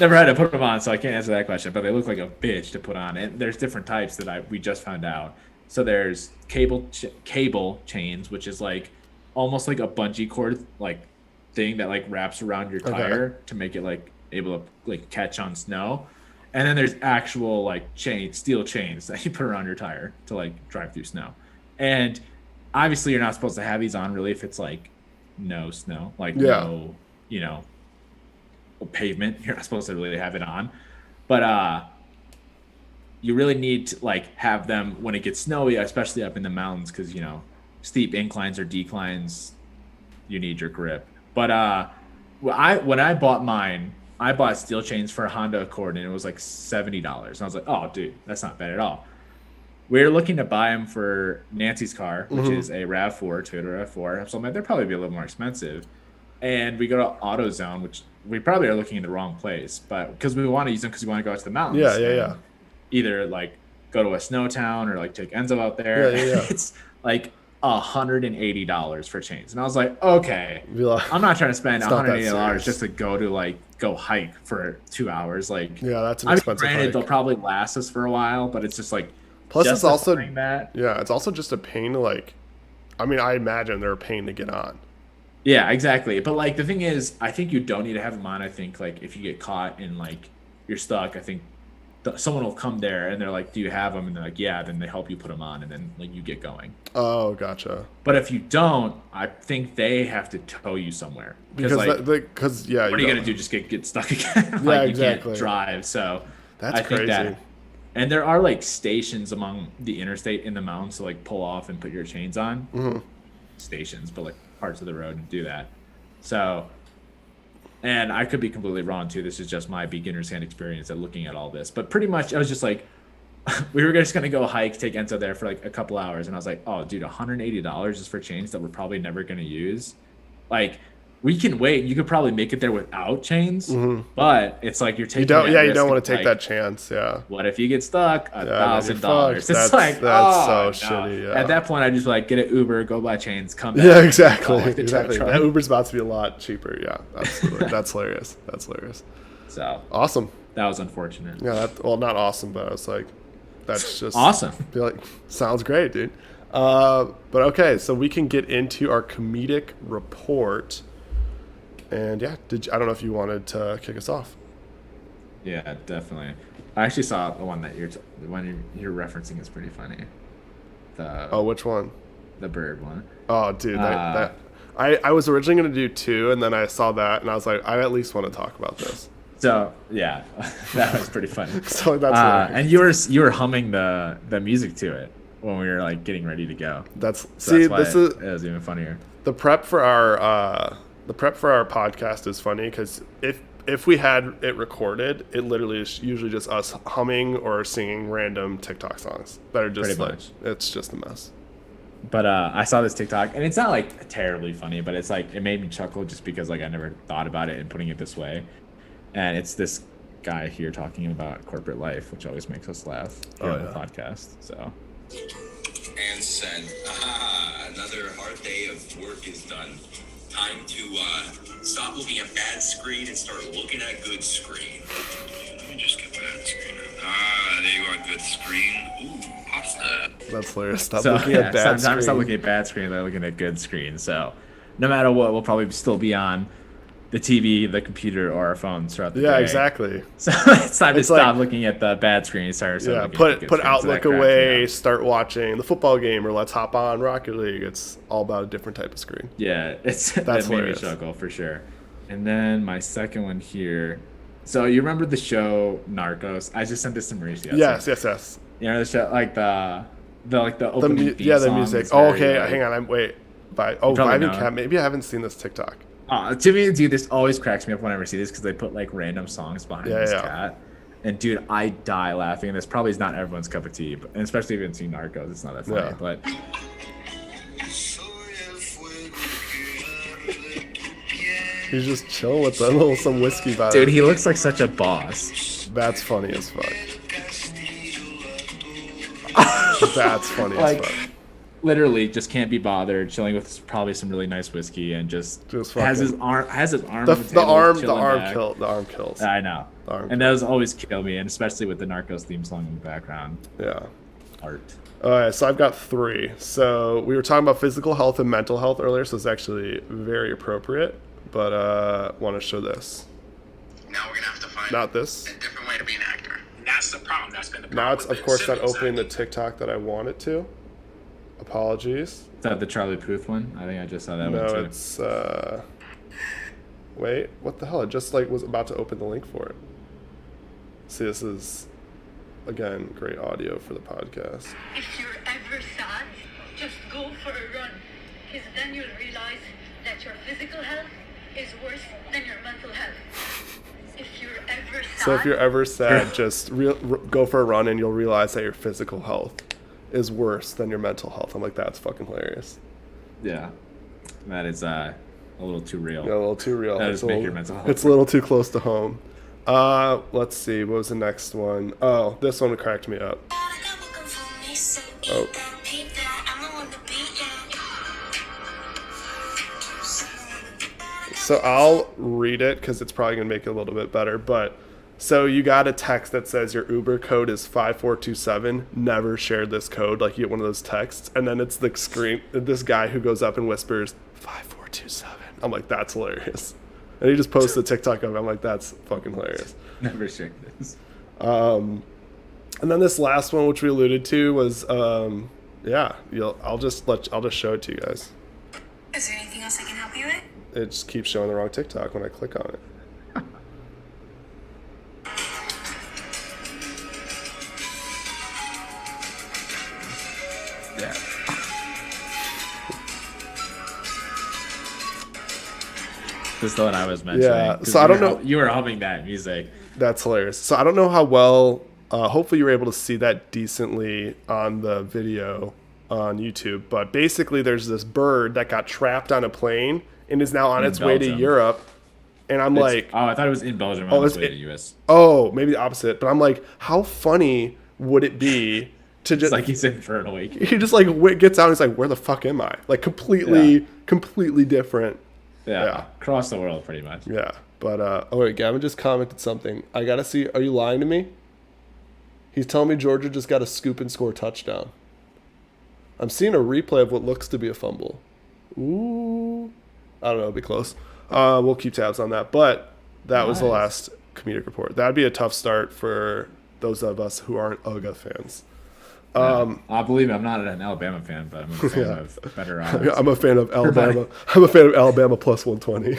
S2: never had to put them on, so I can't answer that question. But they look like a bitch to put on, and there's different types that we just found out. So there's cable chains, which is like almost like a bungee cord like thing that like wraps around your tire to make it like able to like catch on snow. And then there's actual like steel chains that you put around your tire to like drive through snow. And obviously you're not supposed to have these on really if it's like no snow, like no, you know, pavement. You're not supposed to really have it on. But you really need to like have them when it gets snowy, especially up in the mountains, because you know, steep inclines or declines, you need your grip. But when I bought mine, I bought steel chains for a Honda Accord, and it was like $70. And I was like, oh, dude, that's not bad at all. We were looking to buy them for Nancy's car, which is a RAV4, Toyota RAV4. So I'm like, they'll probably be a little more expensive. And we go to AutoZone, which we probably are looking in the wrong place, but because we want to use them because we want to go out to the mountains.
S1: Yeah.
S2: Either like go to a snow town or like take Enzo out there. Yeah. It's like $180 for chains. And I was like, okay, I'm not trying to spend $180 just to go hike for 2 hours. Like,
S1: yeah, that's an expensive hike.
S2: They'll probably last us for a while, but it's just like,
S1: plus it's also it's also just a pain to like, I mean, I imagine they're a pain to get on.
S2: Yeah, exactly. But like the thing is, I think you don't need to have them on. I think like if you get caught and like you're stuck, I think someone will come there and they're like, do you have them? And they're like, yeah. Then they help you put them on, and then like you get going.
S1: Oh, gotcha.
S2: But if you don't, I think they have to tow you somewhere
S1: because what are
S2: you gonna do? Just get stuck again? Like, you can't drive. So
S1: that's crazy.
S2: And there are like stations among the interstate in the mountains to like pull off and put your chains on. Stations, but like parts of the road to do that. So. And I could be completely wrong too. This is just my beginner's hand experience at looking at all this. But pretty much I was just like, we were just going to go hike, take Enzo there for like a couple hours. And I was like, oh, dude, $180 just for chains that we're probably never going to use. Like, we can wait. You could probably make it there without chains. But it's like you're taking
S1: you don't want to take that chance. Yeah.
S2: What if you get stuck? $1,000. It's like, that's so shitty. Yeah. At that point, I just like get an Uber, go buy chains, come back.
S1: Yeah, exactly. That Uber's about to be a lot cheaper. Yeah, absolutely. That's hilarious.
S2: So
S1: awesome.
S2: That was unfortunate.
S1: Yeah. Not awesome, but I was like, that's just
S2: awesome.
S1: Be like, sounds great, dude. But okay, so we can get into our comedic report. And yeah, I don't know if you wanted to kick us off.
S2: Yeah, definitely. I actually saw the one that you're referencing is pretty funny.
S1: Which one?
S2: The bird one.
S1: Oh, dude, I was originally gonna do 2, and then I saw that, and I was like, I at least want to talk about this.
S2: So yeah, that was pretty funny.
S1: So that's
S2: and you were humming the music to it when we were like getting ready to go.
S1: It was
S2: even funnier.
S1: The prep for our podcast is funny because if we had it recorded, it literally is usually just us humming or singing random TikTok songs that are just it's just a mess.
S2: But I saw this TikTok, and it's not like terribly funny, but it's like it made me chuckle just because like I never thought about it and putting it this way. And it's this guy here talking about corporate life, which always makes us laugh on the podcast. So.
S3: And said, another hard day of work is done. Time to stop looking at bad screen and start looking at good screen. Let me just get bad screen. There you are, good screen. Ooh, pasta.
S1: That's hilarious. Stop looking at bad screen.
S2: Stop looking at bad screen. They're looking at good screen. So no matter what, we'll probably still be on the TV, the computer, or our phones throughout the day.
S1: Yeah, exactly.
S2: So it's time to stop looking at the bad screen.
S1: Put Outlook away, start watching the football game, or let's hop on Rocket League. It's all about a different type of screen.
S2: Yeah, that made me chuckle for sure. And then my second one here. So you remember the show Narcos? I just sent this to Mauricio.
S1: Yes.
S2: You know the show, like the opening theme
S1: the
S2: song
S1: music. Oh, okay. Hang on. Vibing Cat. Maybe I haven't seen this TikTok.
S2: To me, dude, this always cracks me up whenever I see this because they put like random songs behind this cat. And dude, I die laughing. And this probably is not everyone's cup of tea, and especially if you haven't seen Narcos, it's not that funny. Yeah. But
S1: he's just chilling with some whiskey by
S2: dude, he looks like such a boss.
S1: That's funny as fuck. That's funny as fuck.
S2: literally just can't be bothered, chilling with probably some really nice whiskey, and just has
S1: fucking
S2: his arm
S1: the
S2: on the table,
S1: arm
S2: chilling back.
S1: the arm kills.
S2: I know,
S1: The arm
S2: and
S1: kills.
S2: those always kill me, and especially with the Narcos theme song in the background.
S1: Yeah.
S2: Art.
S1: All right, so I've got 3. So we were talking about physical health and mental health earlier, so it's actually very appropriate. But want to show this.
S3: Now we're gonna have to find
S1: Not this.
S3: a different way to be an actor.
S4: That's the problem. That's been the problem.
S1: Now it's
S4: with
S1: of
S4: the
S1: course not
S4: civil
S1: opening the
S4: side.
S1: TikTok that I want it to. Apologies.
S2: Is that the Charlie Puth one? I think I just saw that one
S1: No,
S2: too.
S1: it's wait, what the hell? I just was about to open the link for it. See, this is again great audio for the podcast.
S5: If you're ever sad, just go for a run. Because then you'll realize that your physical health is worse than your mental health. If you're ever sad,
S1: So if you're ever sad, just go for a run and you'll realize that your physical health is worse than your mental health. I'm like, that's fucking hilarious.
S2: Yeah, that is a little too real.
S1: Yeah, a little too real.
S2: That
S1: It's
S2: does
S1: a
S2: make
S1: little,
S2: your mental health
S1: it's a little too close to home. Let's see. What was the next one? Oh, this one cracked me up. Oh. So I'll read it because it's probably going to make it a little bit better. But so you got a text that says your Uber code is 5427. Never shared this code. Like you get one of those texts. And then it's the screen. This guy who goes up and whispers 5427. I'm like, that's hilarious. And he just posts a TikTok of it. I'm like, that's fucking hilarious.
S2: Never shake this.
S1: And then this last one, which we alluded to, was yeah. I'll just show it to you guys.
S5: Is there anything else I can help you with?
S1: It just keeps showing the wrong TikTok when I click on it.
S2: Yeah. This is the one I was mentioning.
S1: Yeah,
S2: 'Cause
S1: so I
S2: you
S1: don't
S2: were
S1: know-
S2: You were humming that music.
S1: That's hilarious. So I don't know how well. Hopefully, you were able to see that decently on the video on YouTube. But basically, there's this bird that got trapped on a plane and is now on
S2: In
S1: its way to
S2: Belgium.
S1: Europe. And I'm like,
S2: Oh, I thought it was in Belgium
S1: Oh,
S2: on its
S1: is
S2: way
S1: it-
S2: to US.
S1: oh, maybe the opposite. But I'm like, how funny would it be to
S2: It's
S1: just
S2: like he's in for an week.
S1: he just like gets out and he's like, where the fuck am I? Like completely different.
S2: Yeah.
S1: Yeah.
S2: Across the world, pretty much.
S1: Yeah. But oh wait, Gavin just commented something. I gotta see. Are you lying to me? He's telling me Georgia just got a scoop and score touchdown. I'm seeing a replay of what looks to be a fumble. Ooh. I don't know. It'll be close. We'll keep tabs on that. But that was the
S2: Nice.
S1: last comedic report. That'd be a tough start for those of us who aren't UGA fans.
S2: Believe me, I'm not an Alabama fan, but I'm a fan
S1: Yeah.
S2: of better odds.
S1: I'm a fan of Alabama. I'm a fan of Alabama plus 120.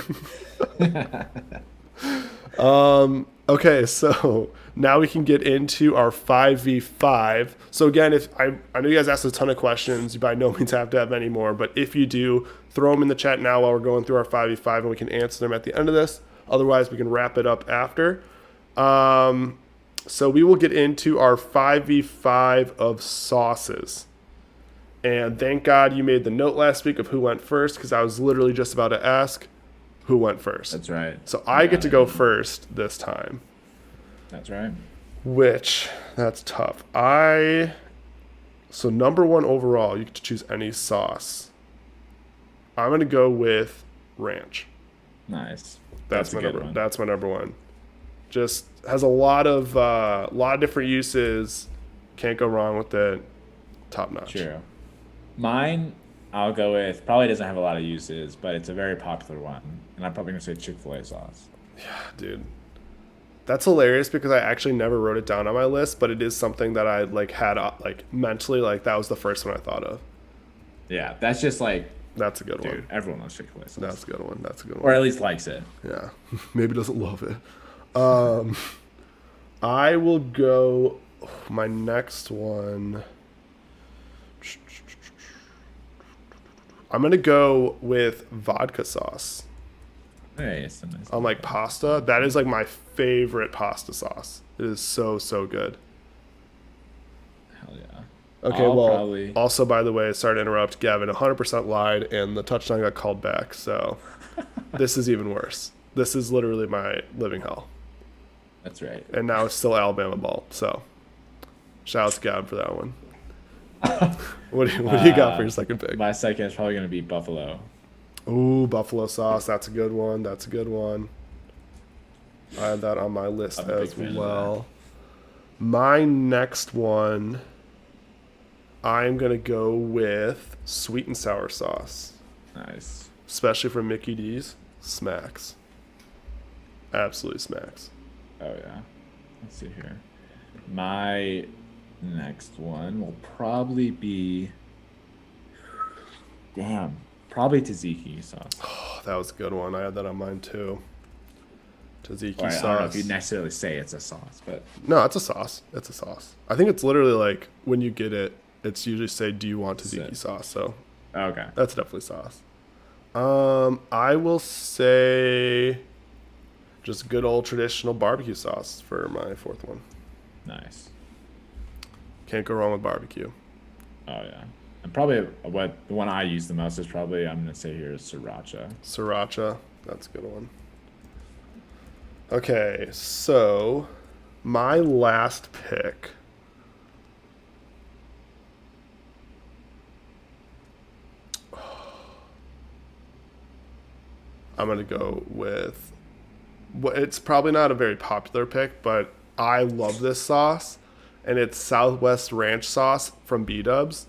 S1: Okay, so now we can get into our 5v5. So again, if I know you guys asked a ton of questions, you by no means have to have any more, but if you do, throw them in the chat now while we're going through our 5v5 and we can answer them at the end of this. Otherwise, we can wrap it up after. So we will get into our 5v5 of sauces. And thank God you made the note last week of who went first, because I was literally just about to ask who went first.
S2: That's right.
S1: So I get to go first this time,
S2: That's right.
S1: which that's tough. So number one overall, you get to choose any sauce. I'm going to go with ranch.
S2: Nice.
S1: That's
S2: a
S1: my
S2: good
S1: number.
S2: one.
S1: That's my number one. Just has a lot of different uses. Can't go wrong with it. Top notch.
S2: True. Mine, I'll go with, probably doesn't have a lot of uses, but it's a very popular one. And I'm probably going to say Chick-fil-A sauce.
S1: Dude, that's hilarious because I actually never wrote it down on my list, but it is something that I had mentally, that was the first one I thought of.
S2: Yeah, that's just like,
S1: That's a good
S2: dude,
S1: one.
S2: everyone loves Chick-fil-A sauce.
S1: That's a good one. That's a good
S2: Or
S1: one.
S2: at least likes it.
S1: Yeah, maybe doesn't love it. I will go. My next one. I'm gonna go with vodka sauce.
S2: Hey, it's a nice
S1: On pasta. That is my favorite pasta sauce. It is so good.
S2: Hell yeah.
S1: Okay,
S2: I'll
S1: well,
S2: probably-
S1: also, by the way, sorry to interrupt, Gavin 100% lied, and the touchdown got called back, so this is even worse. This is literally my living hell.
S2: That's right.
S1: And now it's still Alabama ball, so shout out to Gavin for that one. What do you got for your second pick?
S2: My second is probably gonna be buffalo.
S1: Ooh, buffalo sauce. That's a good one. That's a good one. I had that on my list
S2: I'm a big
S1: as
S2: fan of
S1: well. My next one, I'm going to go with sweet and sour sauce,
S2: Nice.
S1: especially from Mickey D's. Smacks. Absolutely smacks.
S2: Oh yeah. Let's see here. My next one will probably be probably tzatziki sauce.
S1: Oh, that was a good one. I had that on mine too. Tzatziki
S2: Or,
S1: sauce.
S2: I don't know if you necessarily say it's a sauce, but
S1: No, it's a sauce. It's a sauce. I think it's literally like when you get it, it's usually say, "Do you want tzatziki sauce?" So
S2: okay.
S1: that's definitely sauce. I will say just good old traditional barbecue sauce for my fourth one.
S2: Nice.
S1: Can't go wrong with barbecue.
S2: Oh yeah. And probably the one I use the most is probably I'm gonna say here is sriracha.
S1: Sriracha, that's a good one. Okay, so my last pick. I'm going to go with, it's probably not a very popular pick, but I love this sauce, and it's Southwest Ranch sauce from B-Dubs.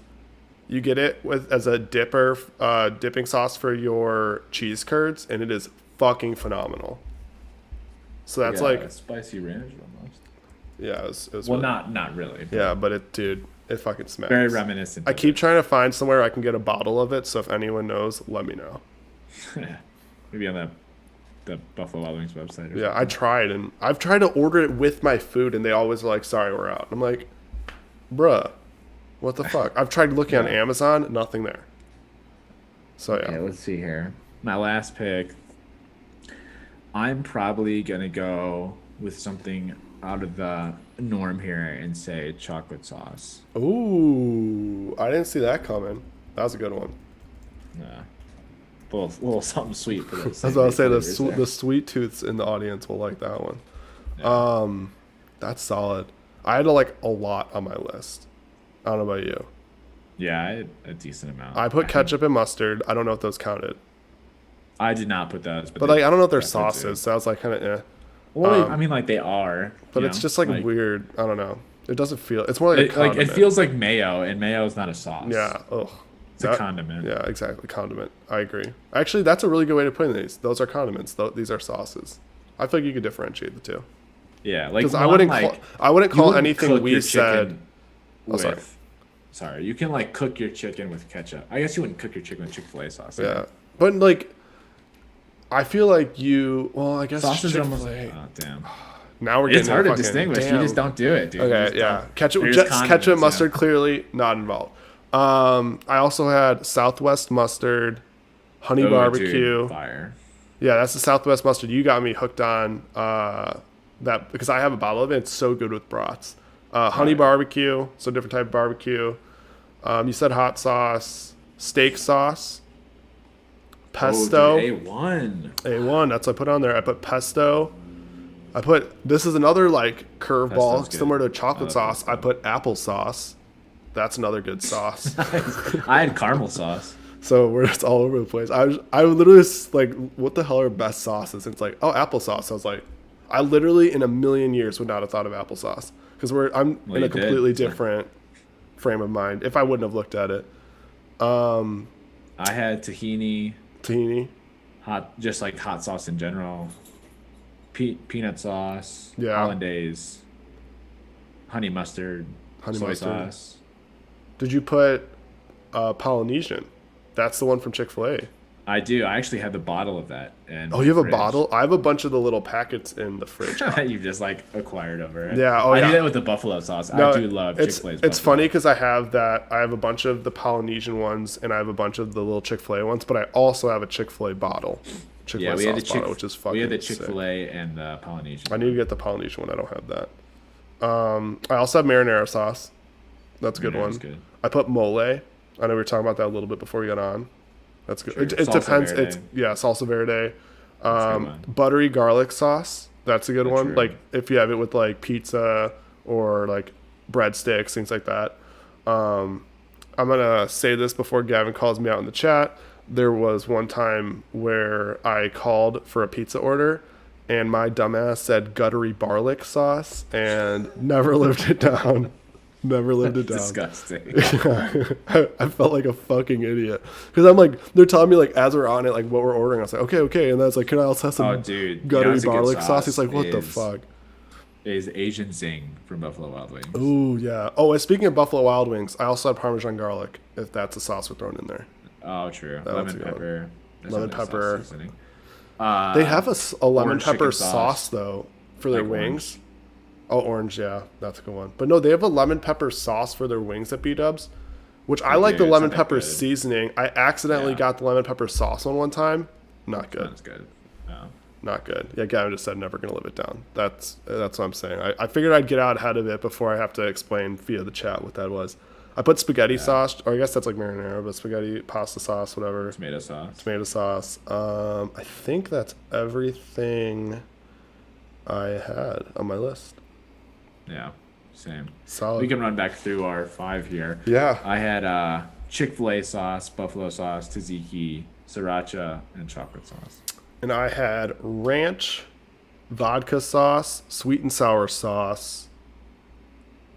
S1: You get it with as a dipping sauce for your cheese curds, and it is fucking phenomenal. So that's like
S2: spicy ranch almost.
S1: Yeah, it was
S2: Well,
S1: really-
S2: not really. But
S1: yeah, but it fucking smacks.
S2: very reminiscent.
S1: I keep trying to find somewhere I can get a bottle of it, so if anyone knows, let me know.
S2: Maybe on the Buffalo Wild Wings website. Or
S1: Yeah, I tried, and I've tried to order it with my food, and they always are like, "Sorry, we're out." I'm like, "Bruh, what the fuck?" I've tried looking on Amazon, nothing there. So yeah,
S2: Okay, let's see here. My last pick. I'm probably gonna go with something out of the norm here and say chocolate sauce.
S1: ooh, I didn't see that coming. That was a good one.
S2: Yeah. Little something sweet for this.
S1: I was about to say the sweet tooths in the audience will like that one.
S2: Yeah.
S1: That's solid. I had like a lot on my list. I don't know about you.
S2: Yeah, I had a decent amount.
S1: I put
S2: think-
S1: ketchup and mustard. I don't know if those counted,
S2: I did not put those,
S1: but like I don't know if they're
S2: definitely do.
S1: sauces, so I was like kind of eh.
S2: Well, I mean, like they are,
S1: But
S2: you
S1: it's
S2: know,
S1: just like weird. I don't know. It doesn't feel. It's more like a
S2: It, like
S1: condiment.
S2: it feels like mayo, and mayo is not a sauce.
S1: Yeah. Ugh.
S2: It's a condiment.
S1: Yeah, exactly. Condiment. I agree. Actually, that's a really good way to put these. Those are condiments. These are sauces. I feel like you could differentiate the two.
S2: Yeah, like
S1: Because
S2: one,
S1: I wouldn't
S2: like,
S1: call
S2: you wouldn't
S1: anything
S2: cook
S1: we
S2: your
S1: said.
S2: chicken
S1: Oh, sorry.
S2: with- Sorry, you can like cook your chicken with ketchup. I guess you wouldn't cook your chicken with Chick-fil-A sauce.
S1: Yeah, but like, I feel like you. Well, I guess
S2: Sauces are almost.
S1: Chick-fil-A.
S2: Oh damn!
S1: Now we're getting
S2: It's hard to
S1: fucking-
S2: distinguish. You
S1: damn.
S2: just don't do it, dude. You
S1: Okay,
S2: just
S1: yeah.
S2: don't.
S1: Ketchup,
S2: They're
S1: just
S2: condiments,
S1: ketchup,
S2: yeah.
S1: mustard, clearly not involved. I also had Southwest mustard, honey
S2: Oh,
S1: barbecue.
S2: dude, fire.
S1: Yeah, that's the Southwest mustard. You got me hooked on that because I have a bottle of it. It's so good with brats. Honey barbecue, so different type of barbecue. You said hot sauce, steak sauce, pesto.
S2: Oh, dude, A1.
S1: A1, that's what I put on there. I put pesto. This is another like curveball,
S2: Pesto's good.
S1: similar to chocolate
S2: I love
S1: sauce. I put applesauce. That's another good sauce.
S2: I had caramel sauce.
S1: So we're just all over the place. I literally was like, what the hell are best sauces? And it's like, oh, applesauce. I was like, I literally in a million years would not have thought of applesauce because I'm
S2: Well,
S1: in a
S2: you did.
S1: completely different frame of mind if I wouldn't have looked at it.
S2: I had tahini,
S1: Tahini.
S2: just like hot sauce in general. Peanut sauce,
S1: Yeah.
S2: hollandaise, honey mustard,
S1: Honey
S2: soy
S1: mustard.
S2: sauce.
S1: Did you put Polynesian? That's the one from Chick-fil-A.
S2: I do. I actually have the bottle of that. And
S1: Oh, you have a bottle? I have a bunch of the little packets in the fridge.
S2: that you've just like acquired over it.
S1: Yeah, oh,
S2: I
S1: yeah.
S2: do that with the buffalo sauce. I do love
S1: it's
S2: Chick-fil-A's
S1: it's
S2: buffalo.
S1: funny because I have that. I have a bunch of the Polynesian ones, and I have a bunch of the little Chick-fil-A ones. But I also have a Chick-fil-A bottle, Chick-fil-A
S2: Yeah, we had the
S1: sauce bottle, which is fucking.
S2: we had the
S1: sick.
S2: Chick-fil-A and the Polynesian.
S1: I need to get the Polynesian one. I don't have that. I also have marinara sauce. That's a good one.
S2: Marinara's good.
S1: I put mole. I know we were talking about that a little bit before we got on. That's good.
S2: Sure.
S1: It
S2: Salsa
S1: depends.
S2: verde.
S1: It's salsa verde.
S2: a good one.
S1: Buttery garlic sauce. That's a good one.
S2: true.
S1: Like if you have it with like pizza or like breadsticks, things like that. I'm gonna say this before Gavin calls me out in the chat. There was one time where I called for a pizza order, and my dumbass said guttery garlic sauce, and never lived it down. Never lived it down.
S2: Disgusting.
S1: I felt like a fucking idiot because I'm like, they're telling me like as we're on it, like what we're ordering. I was like, okay, and then it's like, can I also have some guttery garlic sauce? He's like, what the fuck?
S2: Is Asian Zing from Buffalo Wild Wings.
S1: Ooh, yeah. Oh, and speaking of Buffalo Wild Wings, I also had Parmesan garlic. If that's a sauce we're throwing in there.
S2: Oh, true.
S1: That
S2: Lemon pepper.
S1: Lemon pepper.
S2: They
S1: They have a lemon pepper
S2: sauce.
S1: sauce though for their
S2: Like
S1: wings.
S2: orange.
S1: Oh, orange, yeah, that's a good one. But no, they have a lemon pepper sauce for their wings at B-Dubs, which I like the
S2: it's
S1: lemon
S2: not that
S1: pepper
S2: good.
S1: seasoning. I accidentally
S2: Yeah.
S1: got the lemon pepper sauce one time. Not good.
S2: That's good. Oh.
S1: Not good. Yeah, Gavin just said never gonna live it down. That's what I'm saying. I figured I'd get out ahead of it before I have to explain via the chat what that was. I put spaghetti sauce, or I guess that's like marinara, but spaghetti, pasta sauce, whatever.
S2: Tomato sauce.
S1: Tomato sauce. I think that's everything I had on my list.
S2: Yeah, same.
S1: Solid.
S2: We can run back through our 5 here.
S1: Yeah.
S2: I had Chick-fil-A sauce, buffalo sauce, tzatziki, sriracha, and chocolate sauce.
S1: And I had ranch, vodka sauce, sweet and sour sauce,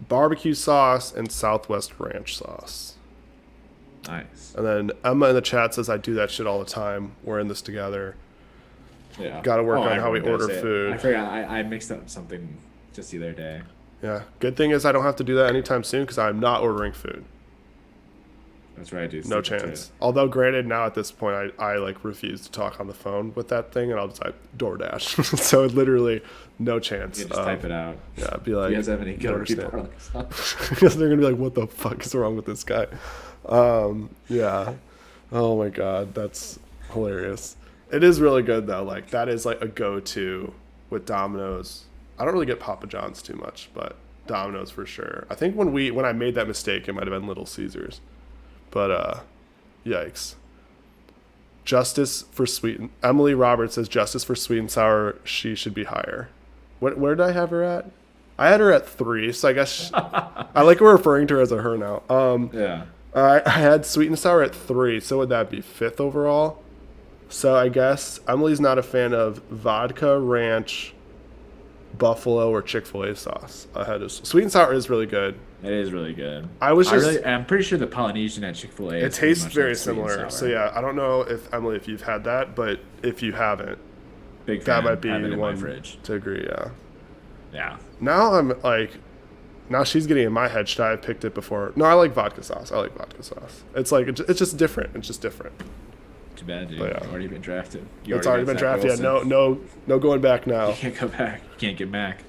S1: barbecue sauce, and Southwest ranch sauce.
S2: Nice.
S1: And then Emma in the chat says I do that shit all the time. We're in this together.
S2: Yeah.
S1: Gotta work on how we
S2: everyone does
S1: order
S2: it.
S1: food.
S2: I forgot. I mixed up something just the other day.
S1: Yeah. Good thing is I don't have to do that anytime soon because I'm not ordering food.
S2: That's right, dude.
S1: No
S2: Stick to
S1: chance.
S2: it.
S1: Although, granted, now at this point, I like refuse to talk on the phone with that thing, and I'll just like DoorDash. So literally, no chance.
S2: You can just type it out.
S1: Yeah, I'd be like,
S2: You guys have any
S1: "Don't
S2: good
S1: understand."
S2: garlic sauce?
S1: Because they're gonna be like, "What the fuck is wrong with this guy?" Yeah. Oh my god, that's hilarious. It is really good though. Like that is like a go-to with Domino's. I don't really get Papa John's too much, but Domino's for sure. I think when I made that mistake, it might have been Little Caesars. But yikes. Justice for sweet. Emily Roberts says justice for sweet and sour. She should be higher. Where did I have her at? I had her at 3, so I guess I like we're referring to her as a her now.
S2: Yeah.
S1: I had sweet and sour at 3, so would that be 5th overall? So I guess Emily's not a fan of vodka, ranch, buffalo, or Chick-fil-A sauce. Ahead of sweet and sour is really good.
S2: It is really good.
S1: I'm
S2: pretty sure the Polynesian at Chick-fil-A.
S1: It tastes very similar. So yeah, I don't know if Emily, if you've had that, but if you haven't,
S2: Big fan.
S1: that might be
S2: Have it in
S1: one
S2: my fridge.
S1: to agree. Yeah.
S2: Yeah.
S1: Now I'm like, now she's getting in my head. Should I have picked it before? No, I like vodka sauce. I like vodka sauce. It's like it's just different. It's just different.
S2: Too bad, dude.
S1: But yeah.
S2: You've already been drafted.
S1: It's already been
S2: got Zach
S1: drafted. Yeah,
S2: Wilson.
S1: no going back now.
S2: You can't go back. You can't get Mac.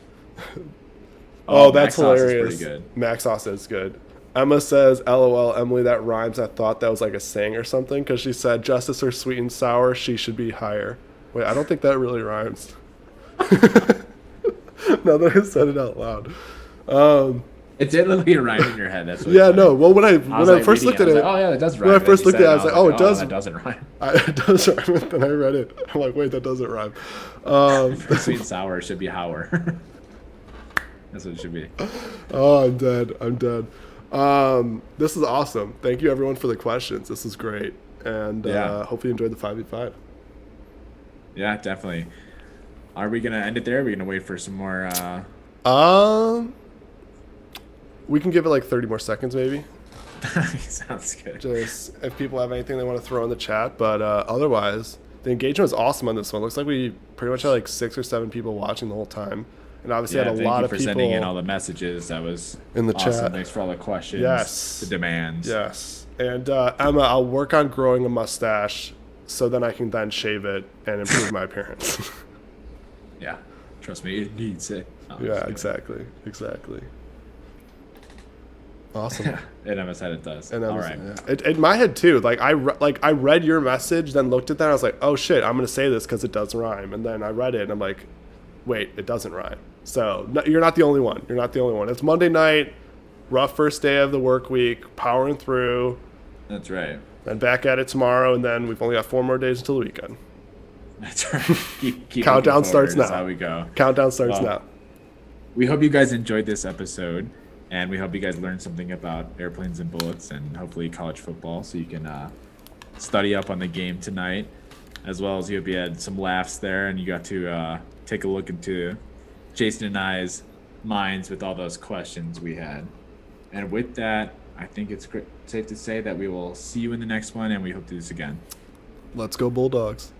S1: Oh, that's
S2: Mac sauce is
S1: hilarious.
S2: pretty good.
S1: Mac sauce is good. Emma says, "LOL, Emily, that rhymes." I thought that was like a saying or something because she said, "Justice for sweet and sour, she should be higher." Wait, I don't think that really rhymes. Now that I said it out loud.
S2: It did look like a rhyme in your head. That's what
S1: Yeah,
S2: it's
S1: no. Well, when I
S2: like
S1: first
S2: reading
S1: looked at
S2: I was
S1: it,
S2: like, oh yeah, it does rhyme.
S1: when I
S2: And
S1: first
S2: you
S1: looked
S2: said
S1: at it, I was like, oh, it does.
S2: That doesn't rhyme.
S1: It does rhyme. Then I read it. I'm like, wait, that doesn't rhyme.
S2: Sweet and sour should be hour. That's what it should be.
S1: Oh, I'm dead. I'm dead. This is awesome. Thank you, everyone, for the questions. This is great. And
S2: Yeah.
S1: hopefully you enjoyed the 5v5.
S2: Yeah, definitely. Are we gonna end it there? Are we gonna wait for some more?
S1: We can give it like 30 more seconds, maybe.
S2: Sounds good.
S1: Just if people have anything they want to throw in the chat. But otherwise, the engagement was awesome on this one. Looks like we pretty much had like 6 or 7 people watching the whole time. And obviously had a
S2: thank
S1: lot
S2: you
S1: of
S2: for
S1: people
S2: sending in all the messages. That was
S1: in the
S2: awesome.
S1: chat.
S2: Thanks for all the questions.
S1: Yes.
S2: The demands.
S1: Yes. And Emma, I'll work on growing a mustache so then I can then shave it and improve my appearance.
S2: Yeah. Trust me, it needs it. No, I'm
S1: Yeah,
S2: just kidding.
S1: exactly. Awesome.
S2: In Emma's head, it does.
S1: And
S2: All right.
S1: in my head too. Like I read your message, then looked at that. And I was like, oh shit, I'm gonna say this because it does rhyme. And then I read it, and I'm like, wait, it doesn't rhyme. So no, you're not the only one. You're not the only one. It's Monday night, rough first day of the work week, powering through,
S2: That's right.
S1: and back at it tomorrow. And then we've only got 4 more days until the weekend.
S2: That's right. Keep
S1: Countdown
S2: looking forward
S1: starts
S2: is
S1: now.
S2: how we go.
S1: Countdown starts
S2: Well,
S1: now.
S2: We hope you guys enjoyed this episode. And we hope you guys learned something about airplanes and bullets and hopefully college football so you can study up on the game tonight, as well as you hope you had some laughs there and you got to take a look into Jason and I's minds with all those questions we had. And with that, I think it's safe to say that we will see you in the next one, and we hope to do this again.
S1: Let's go Bulldogs.